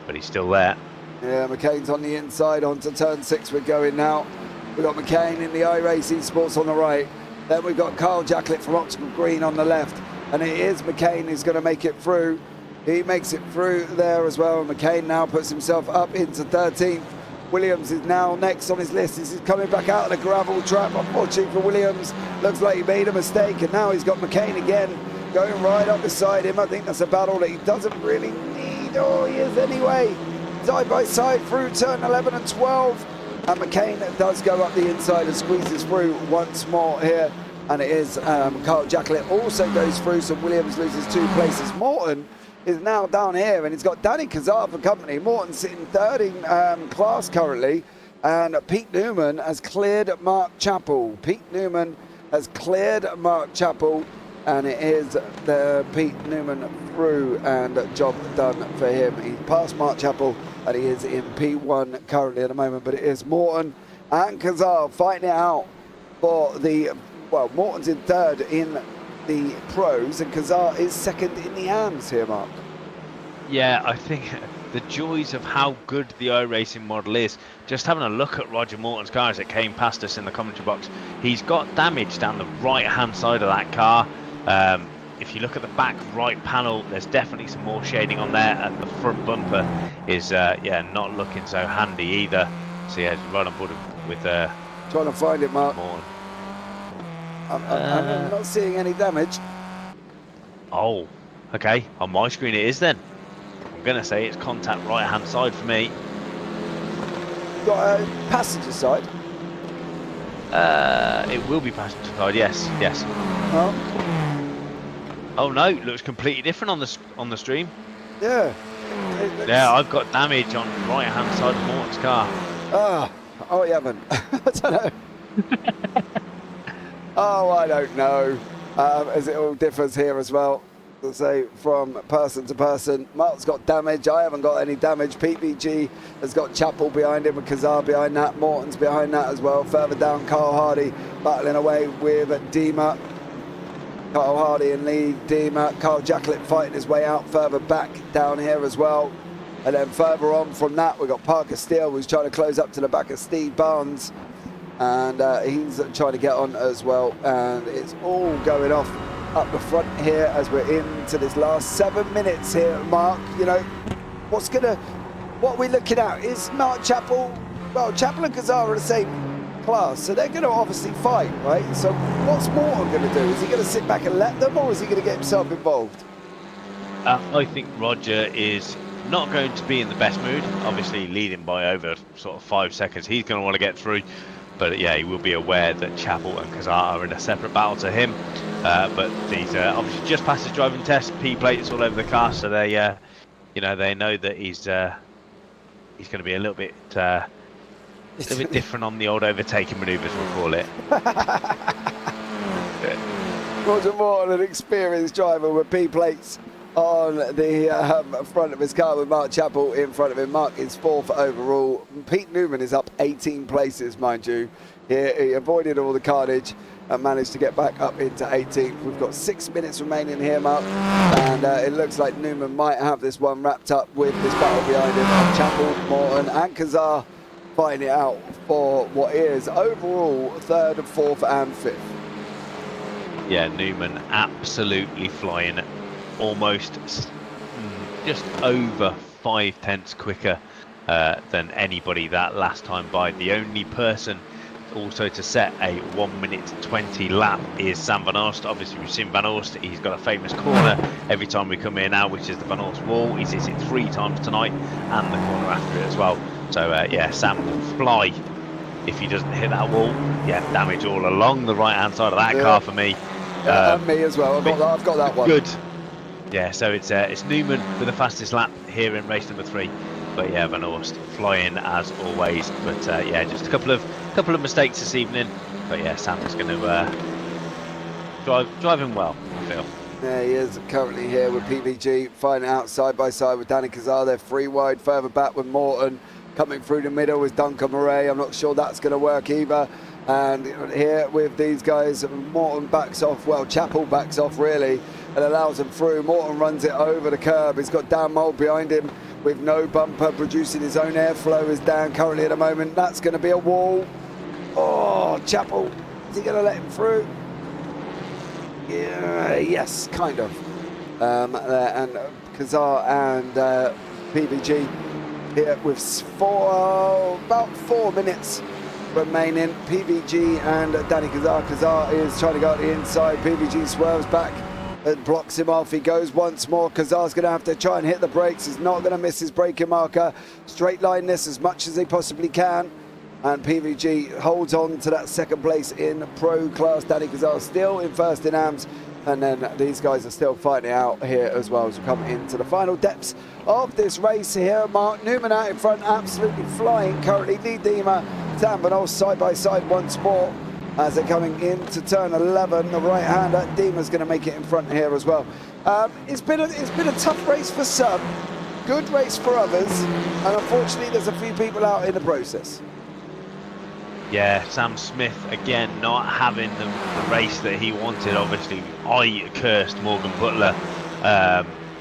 but he's still there. Yeah, McCain's on the inside onto turn 6. We're going now. We've got McCain in the iRacing Sports on the right. Then we've got Carl Jacqueline from Optical Green on the left, and it is McCain who's going to make it through. He makes it through there as well. McCain now puts himself up into 13th. Williams is now next on his list. This is coming back out of the gravel trap. Unfortunately for Williams, looks like he made a mistake, and now he's got McCain again going right up beside him. I think that's a battle that he doesn't really need Oh, he is anyway. Side by side through turn 11 and 12. And McCain does go up the inside and squeezes through once more here. And it is Carl Jacklett also goes through, so Williams loses 2 places. Morton is now down here, and he's got Danny Kazar for company. Morton sitting third in class currently, and Pete Newman has cleared Mark Chappell. Pete Newman has cleared Mark Chappell, and it is the Pete Newman through, and job done for him. He passed Mark Chappell, and he is in P1 currently at the moment, but it is Morton and Kazar fighting it out for the, well, Morton's in third in the pros, and Kazar is second in the AMs here, Mark. Yeah, I think the joys of how good the iRacing model is, just having a look at Roger Morton's car as it came past us in the commentary box, he's got damage down the right hand side of that car. If you look at the back right panel, there's definitely some more shading on there, and the front bumper is yeah, not looking so handy either. So yeah, right on board with trying to find it, Mark. Morton. I'm not seeing any damage. Oh, okay. On my screen it is then. I'm going to say it's contact right hand side for me. Got a passenger side? It will be passenger side, yes, yes. Oh no, it looks completely different on the stream. Yeah. Yeah, I've got damage on right hand side of Morton's car. Oh, you haven't. I don't know. Oh, I don't know. As it all differs here as well. So from person to person, Mark's got damage. I haven't got any damage. PPG has got Chappell behind him and Kazar behind that. Morton's behind that as well. Further down, Carl Hardy battling away with Dima. Carl Hardy in lead. Dima. Carl Jacklett fighting his way out further back down here as well. And then further on from that, we've got Parker Steele, who's trying to close up to the back of Steve Barnes. And he's trying to get on as well, and it's all going off up the front here as we're into this last 7 minutes here, Mark. You know, what we're looking at is Mark Chappell. Well, Chappell and Kazar are the same class, so they're going to obviously fight, right? So what's Morton going to do? Is he going to sit back and let them, or is he going to get himself involved? I think Roger is not going to be in the best mood, obviously leading by over sort of 5 seconds. He's going to want to get through. But yeah, he will be aware that Chappell and Kazar are in a separate battle to him. But he's obviously just passed his driving test, P plates all over the car, so they, you know, they know that he's going to be a little bit different on the old overtaking manoeuvres, we'll call it. Roger Morton, an experienced driver with P plates on the front of his car with Mark Chappell in front of him. Mark is 4th overall. Pete Newman is up 18 places, mind you. He avoided all the carnage and managed to get back up into 18th. We've got 6 minutes remaining here, Mark, and it looks like Newman might have this one wrapped up with this battle behind him. Chappell, Morton and Kazar fighting it out for what is overall 3rd, 4th and 5th. Yeah, Newman absolutely flying, almost just over 5/10 quicker than anybody that last time by. The only person also to set a 1 minute 20 lap is Sam Van Orst. Obviously we've seen Van Orst, he's got a famous corner every time we come here now, which is the Van Orst wall. He's hit it 3 times tonight and the corner after it as well. So yeah, Sam will fly if he doesn't hit that wall. Yeah, damage all along the right hand side of that car for me. And me as well. I've got that one. Good. Yeah, so it's Newman with the fastest lap here in race number 3, but yeah, Van Orst flying as always. But yeah, just a couple of mistakes this evening. But yeah, Sam's going to drive him well, I feel. Yeah, he is currently here with PVG, fighting out side by side with Danny Kazar. They're 3 wide, further back with Morton. Coming through the middle with Duncan Murray. I'm not sure that's going to work either. And here with these guys, Morton backs off, well, Chappell backs off really, and allows him through. Morton runs it over the curb. He's got Dan Mould behind him with no bumper, producing his own airflow is down currently at the moment. That's going to be a wall. Oh, Chappell, is he going to let him through? Yeah, yes, kind of. And Kazar and PVG here with about 4 minutes remaining. PVG and Danny Kazar. Kazar is trying to go out the inside. PVG swerves back It blocks him off. He goes once more. Kazar's going to have to try and hit the brakes. He's not going to miss his braking marker. Straight line this as much as he possibly can. And PVG holds on to that second place in Pro class. Danny Kazar still in first in AMS. And then these guys are still fighting it out here as well as we come into the final depths of this race here. Mark Newman out in front, absolutely flying currently. Lee Dima, Sam Benoist side by side once more. As they're coming into turn 11, the right-hander Dima's going to make it in front here as well. It's been a tough race for some, good race for others, and unfortunately there's a few people out in the process. Yeah, Sam Smith again not having the race that he wanted. Obviously, I cursed Morgan Butler.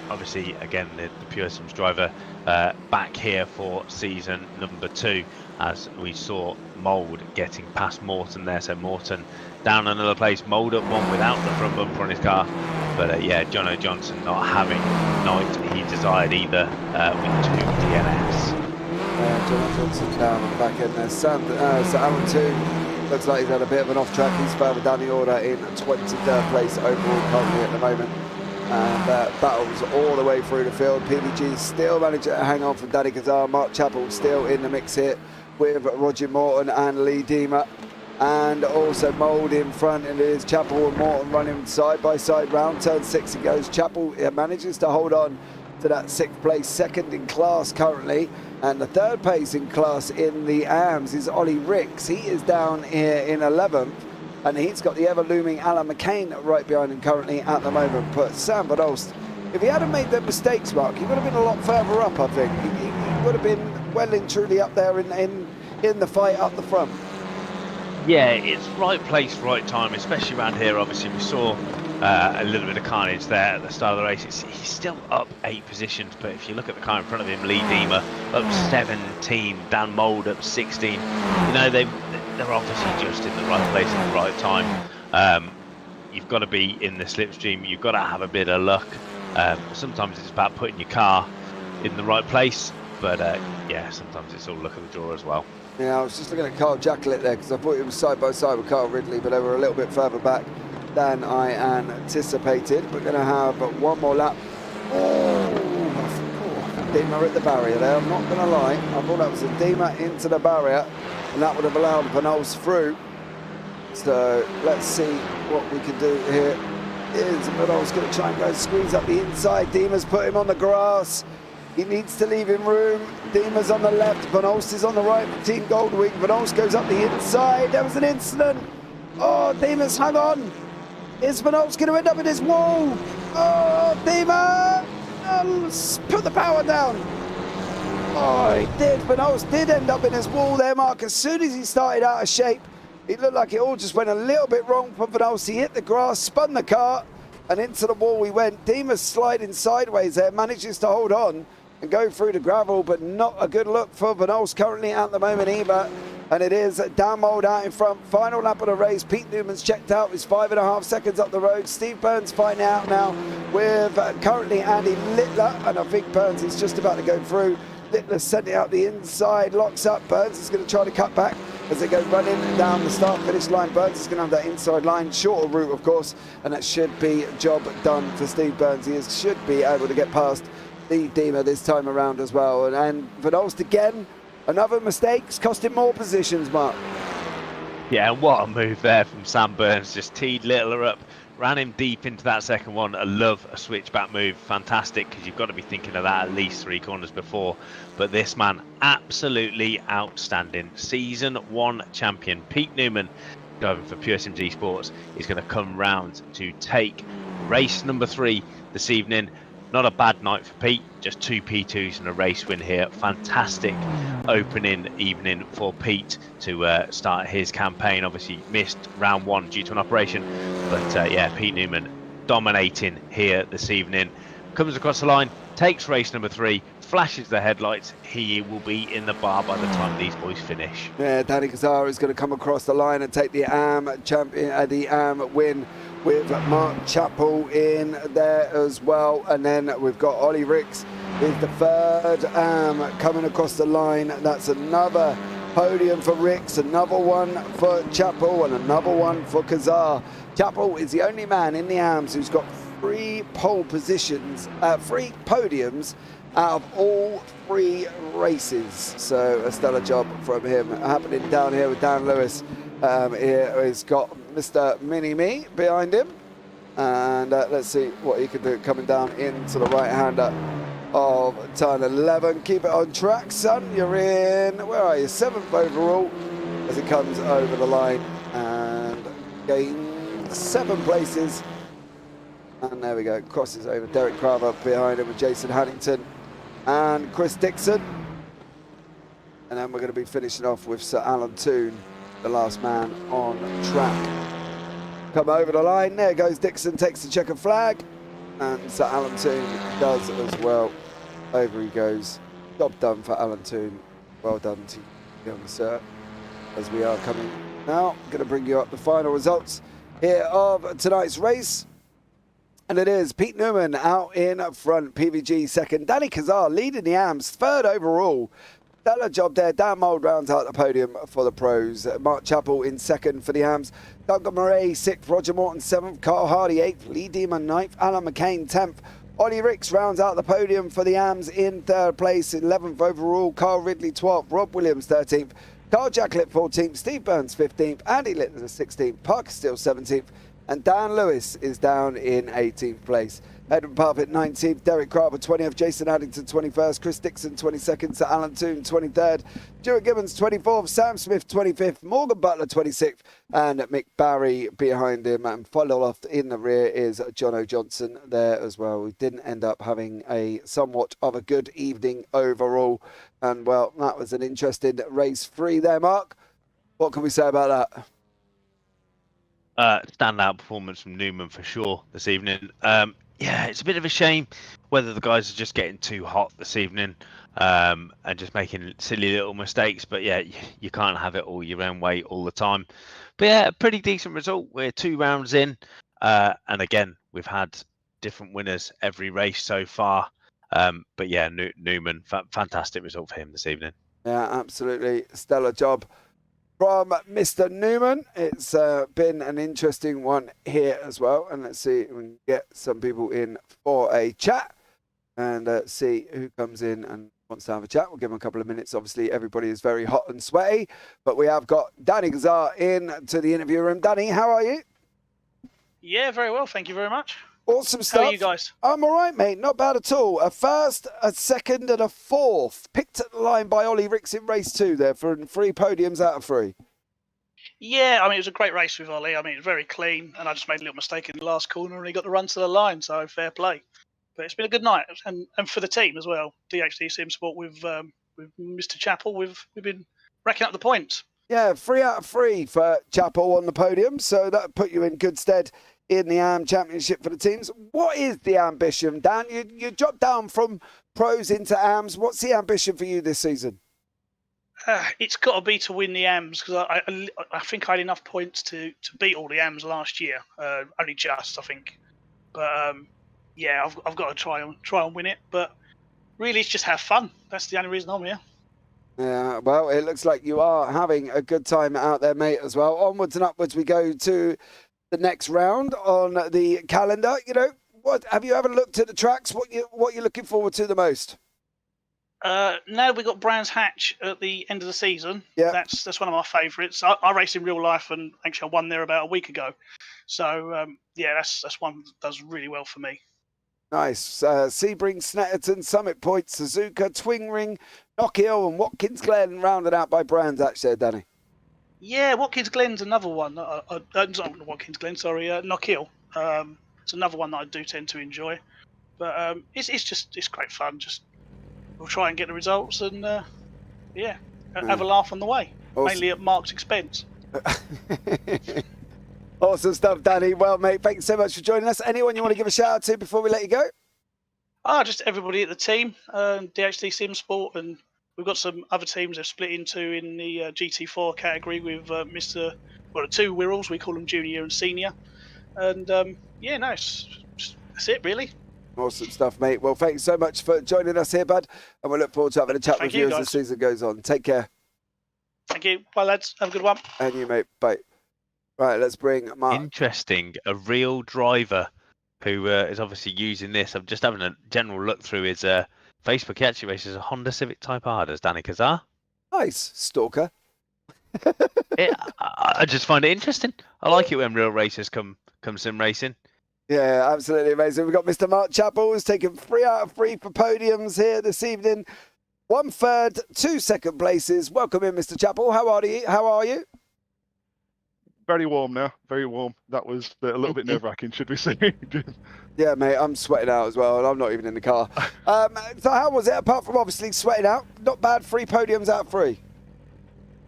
Obviously, again the Pure Sims driver back here for season number 2. As we saw Mould getting past Morton there, so Morton down another place, Mould at 1 without the front bumper on his car, but yeah, Jono Johnson not having the night he desired either with 2 DNFs. Jono Johnson down on the back end there. So Alan 2 looks like he's had a bit of an off track. He's further down the order in 23rd place overall currently at the moment. And battles all the way through the field. PVG still managing to hang on from Danny Kazar. Mark Chappell still in the mix here with Roger Morton and Lee Dima, and also Mould in front, and it is Chappell and Morton running side by side round turn 6 he goes. Chappell manages to hold on to that 6th place, second in class currently, and the 3rd place in class in the AMS is Ollie Ricks. He is down here in 11th, and he's got the ever looming Alan McCain right behind him currently at the moment. But Sam Benoist, if he hadn't made them mistakes, Mark, he would have been a lot further up, I think. He would have been well and truly up there in the fight up the front. Yeah, it's right place, right time, especially around here. Obviously, we saw a little bit of carnage there at the start of the race. He's still up 8 positions, but if you look at the car in front of him, Lee Dima up 17, Dan Mould up 16. You know, they're obviously just in the right place at the right time. You've got to be in the slipstream. You've got to have a bit of luck. Sometimes it's about putting your car in the right place, but yeah, sometimes it's all luck of the draw as well. Yeah, I was just looking at Carl Jacklett there because I thought he was side by side with Carl Ridley, but they were a little bit further back than I anticipated. We're going to have one more lap. Dima at the barrier there, I'm not going to lie. I thought that was a Dima into the barrier, and that would have allowed Benoist through. So let's see what we can do here. Is Benoist going to try and go squeeze up the inside? Dima's put him on the grass. He needs to leave him room. Dima's on the left, Benoist is on the right for Team Goldwing. Benoist goes up the inside. There was an incident. Oh, Dima's hung on. Is Benoist going to end up in his wall? Oh, Dima! Put the power down. Oh, he did. Benoist did end up in his wall there, Mark. As soon as he started out of shape, it looked like it all just went a little bit wrong for Benoist. He hit the grass, spun the car, and into the wall we went. Dima's sliding sideways there, manages to hold on and go through the gravel, but not a good look for Benoist currently at the moment either. And it is Dan Mould out in front. Final lap of the race. Pete Newman's checked out. He's 5.5 seconds up the road. Steve Burns finding out now with currently Andy Littler, and I think Burns is just about to go through. Littler sent it out the inside, locks up. Burns is going to try to cut back as they go running down the start-finish line. Burns is going to have that inside line, shorter route, of course, and that should be job done for Steve Burns. He should be able to get past the Dima this time around as well. And Benoist again, another mistakes, cost him more positions, Mark. Yeah, and what a move there from Sam Burns. Just teed Littler up, ran him deep into that second one. I love a switchback move. Fantastic, because you've got to be thinking of that at least 3 corners before. But this man, absolutely outstanding. Season 1 champion, Pete Newman, driving for Pure Sims Esports, is going to come round to take race number 3 this evening. Not a bad night for Pete, just 2 P2s and a race win here. Fantastic opening evening for Pete to start his campaign. Obviously missed round 1 due to an operation, but yeah, Pete Newman dominating here this evening. Comes across the line, takes race number 3, flashes the headlights. He will be in the bar by the time these boys finish. Yeah, Danny Kazar is going to come across the line and take the AM win with Mark Chappell in there as well. And then we've got Ollie Ricks is the 3rd coming across the line. That's another podium for Ricks, another one for Chappell, and another one for Kazar. Chappell is the only man in the AMS who's got 3 pole positions, 3 podiums out of all 3 races. So a stellar job from him. Happening down here with Dan Lewis. Here he's got Mr. Mini-Me behind him. And let's see what he can do coming down into the right-hander of turn 11. Keep it on track, son. You're in, where are you? 7th overall as it comes over the line and gains 7 places. And there we go, crosses over Derek Craver behind him with Jason Haddington and Chris Dixon. And then we're going to be finishing off with Sir Alan Toon, the last man on track. Come over the line, there goes Dixon, takes the checkered flag, and Sir Alan Toon does as well. Over he goes. Job done for Alan Toon. Well done to you, young sir. As we are coming now, going to bring you up the final results here of tonight's race. And it is Pete Newman out in front, PVG second, Danny Kazar leading the AMS, 3rd overall. Stellar job there. Dan Mould rounds out the podium for the pros. Mark Chappell in 2nd for the AMS. Duncan Murray 6th. Roger Morton 7th. Carl Hardy 8th. Lee Demon 9th. Alan McCain 10th. Ollie Ricks rounds out the podium for the AMS in 3rd place. 11th overall. Carl Ridley 12th. Rob Williams 13th. Carl Jacklett 14th. Steve Burns 15th. Andy Littler 16th. Parker Steele 17th. And Dan Lewis is down in 18th place. Edward Parfitt 19th, Derek Craver 20th, Jason Addington 21st, Chris Dixon 22nd, Sir Alan Toon 23rd, Stuart Gibbons 24th, Sam Smith 25th, Morgan Butler 26th, and Mick Barry behind him. And followed off in the rear is Jono Johnson there as well. We didn't end up having a somewhat of a good evening overall. And well, that was an interesting race 3 there, Mark. What can we say about that? Standout performance from Newman for sure this evening. Yeah, it's a bit of a shame whether the guys are just getting too hot this evening and just making silly little mistakes. But yeah, you can't have it all your own way all the time. But yeah, a pretty decent result. We're 2 rounds in. And again, we've had different winners every race so far. But yeah, Newman, fantastic result for him this evening. Yeah, absolutely. Stellar job from Mr. Newman. It's been an interesting one here as well. And let's see if we can get some people in for a chat and see who comes in and wants to have a chat. We'll give them a couple of minutes. Obviously, everybody is very hot and sweaty, but we have got Danny Gazar in to the interview room. Danny, how are you? Yeah, very well. Thank you very much. Awesome stuff. How are you guys? I'm all right, mate. Not bad at all. A 1st, a 2nd, and a 4th. Picked at the line by Ollie Ricks in race 2 there for 3 podiums out of 3. Yeah, I mean, it was a great race with Ollie. I mean, it was very clean, and I just made a little mistake in the last corner, and he got the run to the line, so fair play. But it's been a good night, and for the team as well. DHD Sim Sport with Mr. Chappell, we've been racking up the points. Yeah, 3 out of 3 for Chappell on the podium, so that put you in good stead in the AM Championship for the teams. What is the ambition, Dan? You dropped down from pros into AMs. What's the ambition for you this season? It's got to be to win the AMs, because I think I had enough points to beat all the AMs last year. Only just, I think. But yeah, I've got to try and win it. But really, it's just have fun. That's the only reason I'm here. Yeah, well, it looks like you are having a good time out there, mate, as well. Onwards and upwards we go to the next round on the calendar. You know, what have you ever looked at the tracks? What you're looking forward to the most? Now we got Brands Hatch at the end of the season. Yeah, that's one of my favourites. I race in real life, and actually I won there about a week ago. So yeah, that's one that does really well for me. Nice. Sebring, Snetterton, Summit Point, Suzuka, Twingring, Knockhill, and Watkins Glen rounded out by Brands Hatch there, Danny. Yeah, Watkins Glen's another one. Not Watkins Glen, sorry, Knockhill. It's another one that I do tend to enjoy. But it's great fun. Just we'll try and get the results and yeah, have a laugh on the way. Awesome. Mainly at Mark's expense. Awesome stuff, Danny. Well, mate, thanks so much for joining us. Anyone you want to give a shout out to before we let you go? Just everybody at the team, DHD Sim Sport, and we've got some other teams they've split into in the GT4 category with the 2 Wirralls, we call them junior and senior. And yeah, no, that's it really. Awesome stuff, mate. Well, thanks so much for joining us here, bud. And we'll look forward to having a chat with you as the season goes on. Take care. Thank you. Bye, lads. Have a good one. And you, mate. Bye. Right, let's bring Mark. Interesting. A real driver who is obviously using this. I'm just having a general look through his Facebook. He actually races a Honda Civic Type R, does Danny Kazar. Nice, stalker. I just find it interesting. I like it when real racers come sim racing. Yeah, absolutely amazing. We've got Mr. Mark Chappell who's taken 3 out of 3 for podiums here this evening. 1 third, 2 second places. Welcome in, Mr. Chappell. How are you? Very warm now. Very warm. That was a little bit nerve-wracking, should we say? Yeah, mate, I'm sweating out as well, and I'm not even in the car. So how was it, apart from obviously sweating out? Not bad, 3 podiums out of 3.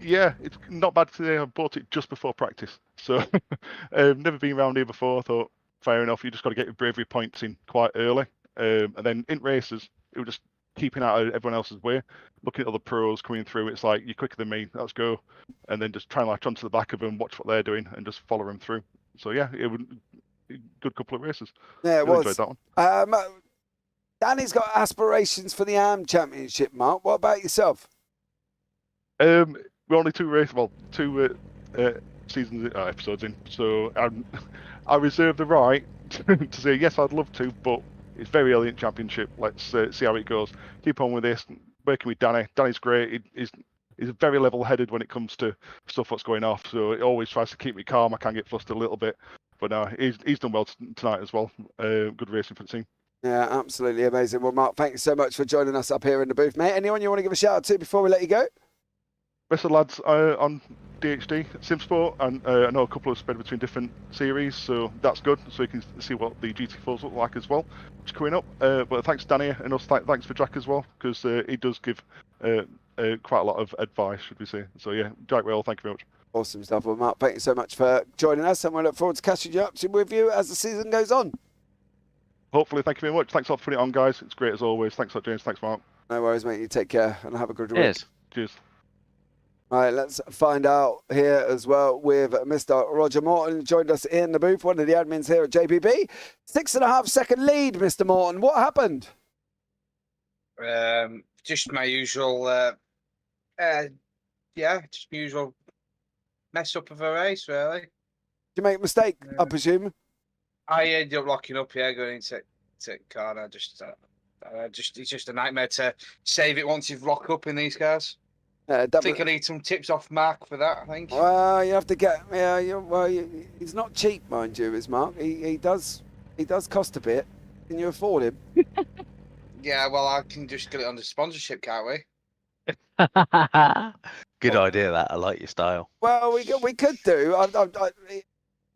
Yeah, it's not bad today. I bought it just before practice. So never been around here before. I thought, fair enough, you just got to get your bravery points in quite early. And then in races, it was just keeping out of everyone else's way, looking at other pros coming through. It's like, you're quicker than me, let's go. And then just try and latch onto the back of them, watch what they're doing, and just follow them through. So yeah, it was a good couple of races. Yeah, it really was. enjoyed that one. Danny's got aspirations for the AM Championship, Mark. What about yourself? We're only 2 races, well, 2 seasons episodes in, so I reserve the right to say yes, I'd love to, but it's very early in championship. Let's see how it goes. Keep on with this. Working with Danny. Danny's great. He's very level-headed when it comes to stuff that's going off. So he always tries to keep me calm. I can get flustered a little bit, but no, he's done well tonight as well. Good racing for the team. Yeah, absolutely amazing. Well, Mark, thank you so much for joining us up here in the booth, mate. Anyone you want to give a shout out to before we let you go? Rest of the lads on DHD, SimSport, and I know a couple of spread between different series, so that's good. So you can see what the GT4s look like as well, which is coming up. But thanks, Danny, and also thanks for Jack as well, because he does give quite a lot of advice, should we say. So yeah, Jack Rail, thank you very much. Awesome stuff. Well, Mark, thank you so much for joining us, and we look forward to catching up with you as the season goes on. Hopefully, thank you very much. Thanks a lot for putting it on, guys. It's great as always. Thanks a lot, James. Thanks, Mark. No worries, mate. You take care and have a good week. Cheers. Cheers. All right, let's find out here as well with Mr. Roger Morton, joined us in the booth, one of the admins here at JPB. 6.5 second lead, Mr. Morton. What happened? Just my usual, just my usual mess up of a race, really. Did you make a mistake, I presume? I ended up locking up, going into the car. And it's just a nightmare to save it once you've locked up in these cars. I think I need some tips off Mark for that, I think. Well, you have to get... he's not cheap, mind you, is Mark. He does cost a bit. Can you afford him? Yeah, well, I can just get it under sponsorship, can't we? Good idea, that. I like your style. Well, we could do. I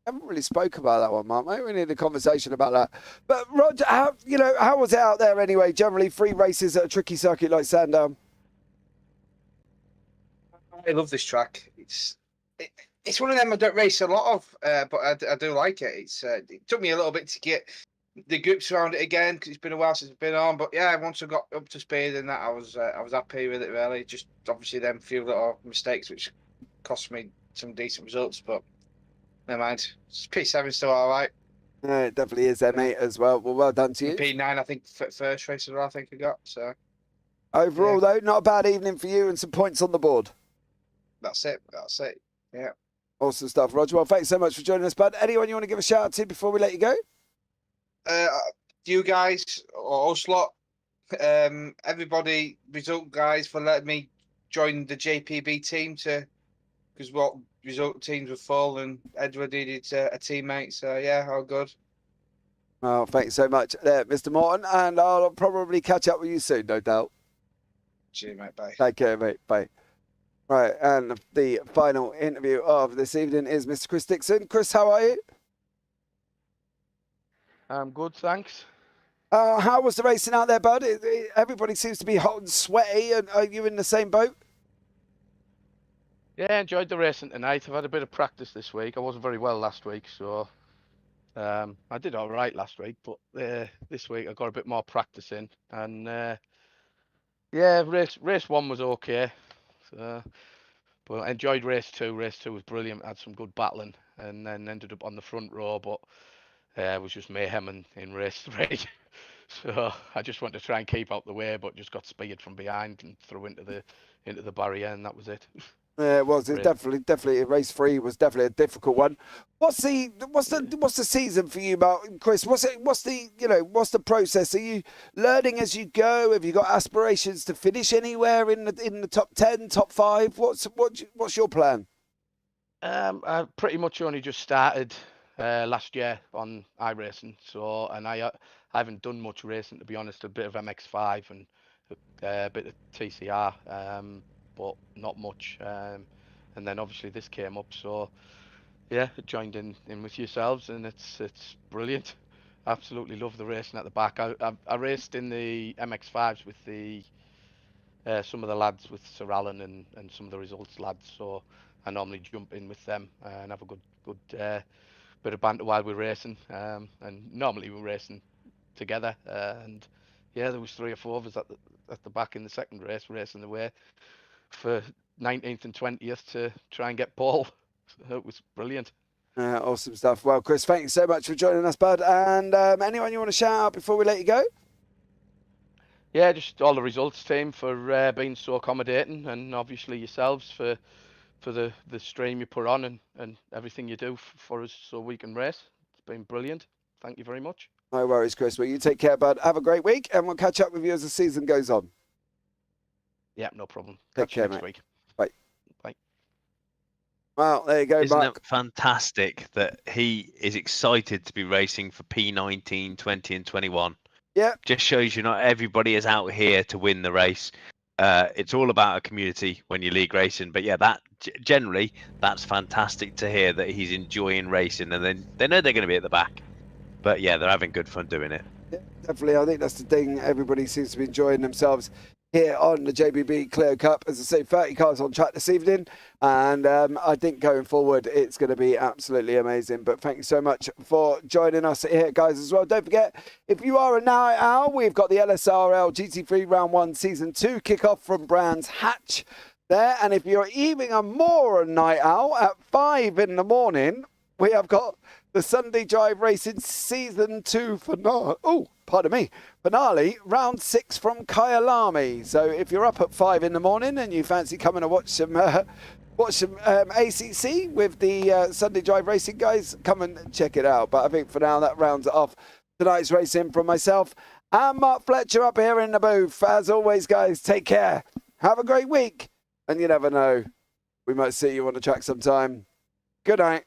haven't really spoke about that one, Mark. Maybe we need a conversation about that. But, Roger, how was it out there anyway? Generally, 3 races at a tricky circuit like Sandown. I love this track. It's one of them I don't race a lot of, but I do like it. It took me a little bit to get the grips around it again because it's been a while since it's been on. But yeah, once I got up to speed and that, I was happy with it really. Just obviously them few little mistakes which cost me some decent results, but never mind. P7's still all right. Yeah, it definitely is there, mate, as well. Well done to you. P9, I think, first race as well, I think I got. So overall, though, not a bad evening for you and some points on the board. That's it. Yeah. Awesome stuff, Roger. Well, thanks so much for joining us, bud. Anyone you want to give a shout out to before we let you go? You guys, or Oslot, everybody, result guys, for letting me join the JPB team because what result teams were full and Edward needed a teammate. So yeah, all good. Well, thanks so much there, Mr. Morton, and I'll probably catch up with you soon, no doubt. Cheers, mate. Bye. Take care, mate. Bye. Right, and the final interview of this evening is Mr. Chris Dixon. Chris, how are you? I'm good, thanks. How was the racing out there, bud? Everybody seems to be hot and sweaty, and are you in the same boat? Yeah, I enjoyed the racing tonight. I've had a bit of practice this week. I wasn't very well last week, so I did all right last week, but this week I got a bit more practice in, and yeah, race 1 was okay. But I enjoyed race 2. Race 2 was brilliant. Had some good battling, and then ended up on the front row. But it was just mayhem in race 3. So I just wanted to try and keep out the way, but just got speared from behind and threw into the barrier, and that was it. Yeah, it was. It definitely race 3 was definitely a difficult one. What's the season for you, Chris? What's the process? Are you learning as you go? Have you got aspirations to finish anywhere in the top 10, top 5? What's your plan? I pretty much only just started last year on iRacing, and I haven't done much racing, to be honest. A bit of MX5 and a bit of TCR, but not much. And then obviously this came up, so yeah, I joined in with yourselves, and it's brilliant. Absolutely love the racing at the back. I raced in the MX5s with some of the lads, with Sir Alan and some of the results lads. So I normally jump in with them and have a good bit of banter while we're racing. And normally we're racing together. And yeah, there was 3 or 4 of us at the back in the second race, racing away for 19th and 20th to try and get pole. So it was brilliant. Awesome stuff. Well, Chris, thank you so much for joining us, bud. And anyone you want to shout out before we let you go? Yeah, just all the results team for being so accommodating, and obviously yourselves for the stream you put on and everything you do for us so we can race. It's been brilliant. Thank you very much. No worries, Chris. Well, you take care, bud. Have a great week, and we'll catch up with you as the season goes on. Yeah, no problem. Take Catch care, you next mate. week. Bye. Bye. Well, there you go, Isn't Mark. it fantastic that he is excited to be racing for P19, 20 and 21? Yeah. Just shows you not everybody is out here to win the race. It's all about a community when you're league racing. But yeah, generally, that's fantastic to hear that he's enjoying racing, and then they know they're going to be at the back. But yeah, they're having good fun doing it. Yeah, definitely. I think that's the thing. Everybody seems to be enjoying themselves here on the JPB Clio Cup. As I say, 30 cars on track this evening, and I think going forward it's going to be absolutely amazing. But thank you so much for joining us here, guys, as well. Don't forget, if you are a night owl, we've got the LSRL GT3 Round 1 Season 2 kickoff from Brands Hatch there. And if you're even a more night owl, at 5 in the morning, we have got the Sunday Drive Racing Season 2 finale, Round 6 from Kyalami. So if you're up at 5 in the morning and you fancy coming to watch some ACC with the Sunday Drive Racing guys, come and check it out. But I think for now that rounds it off tonight's racing from myself and Mark Fletcher up here in the booth. As always, guys, take care. Have a great week. And you never know, we might see you on the track sometime. Good night.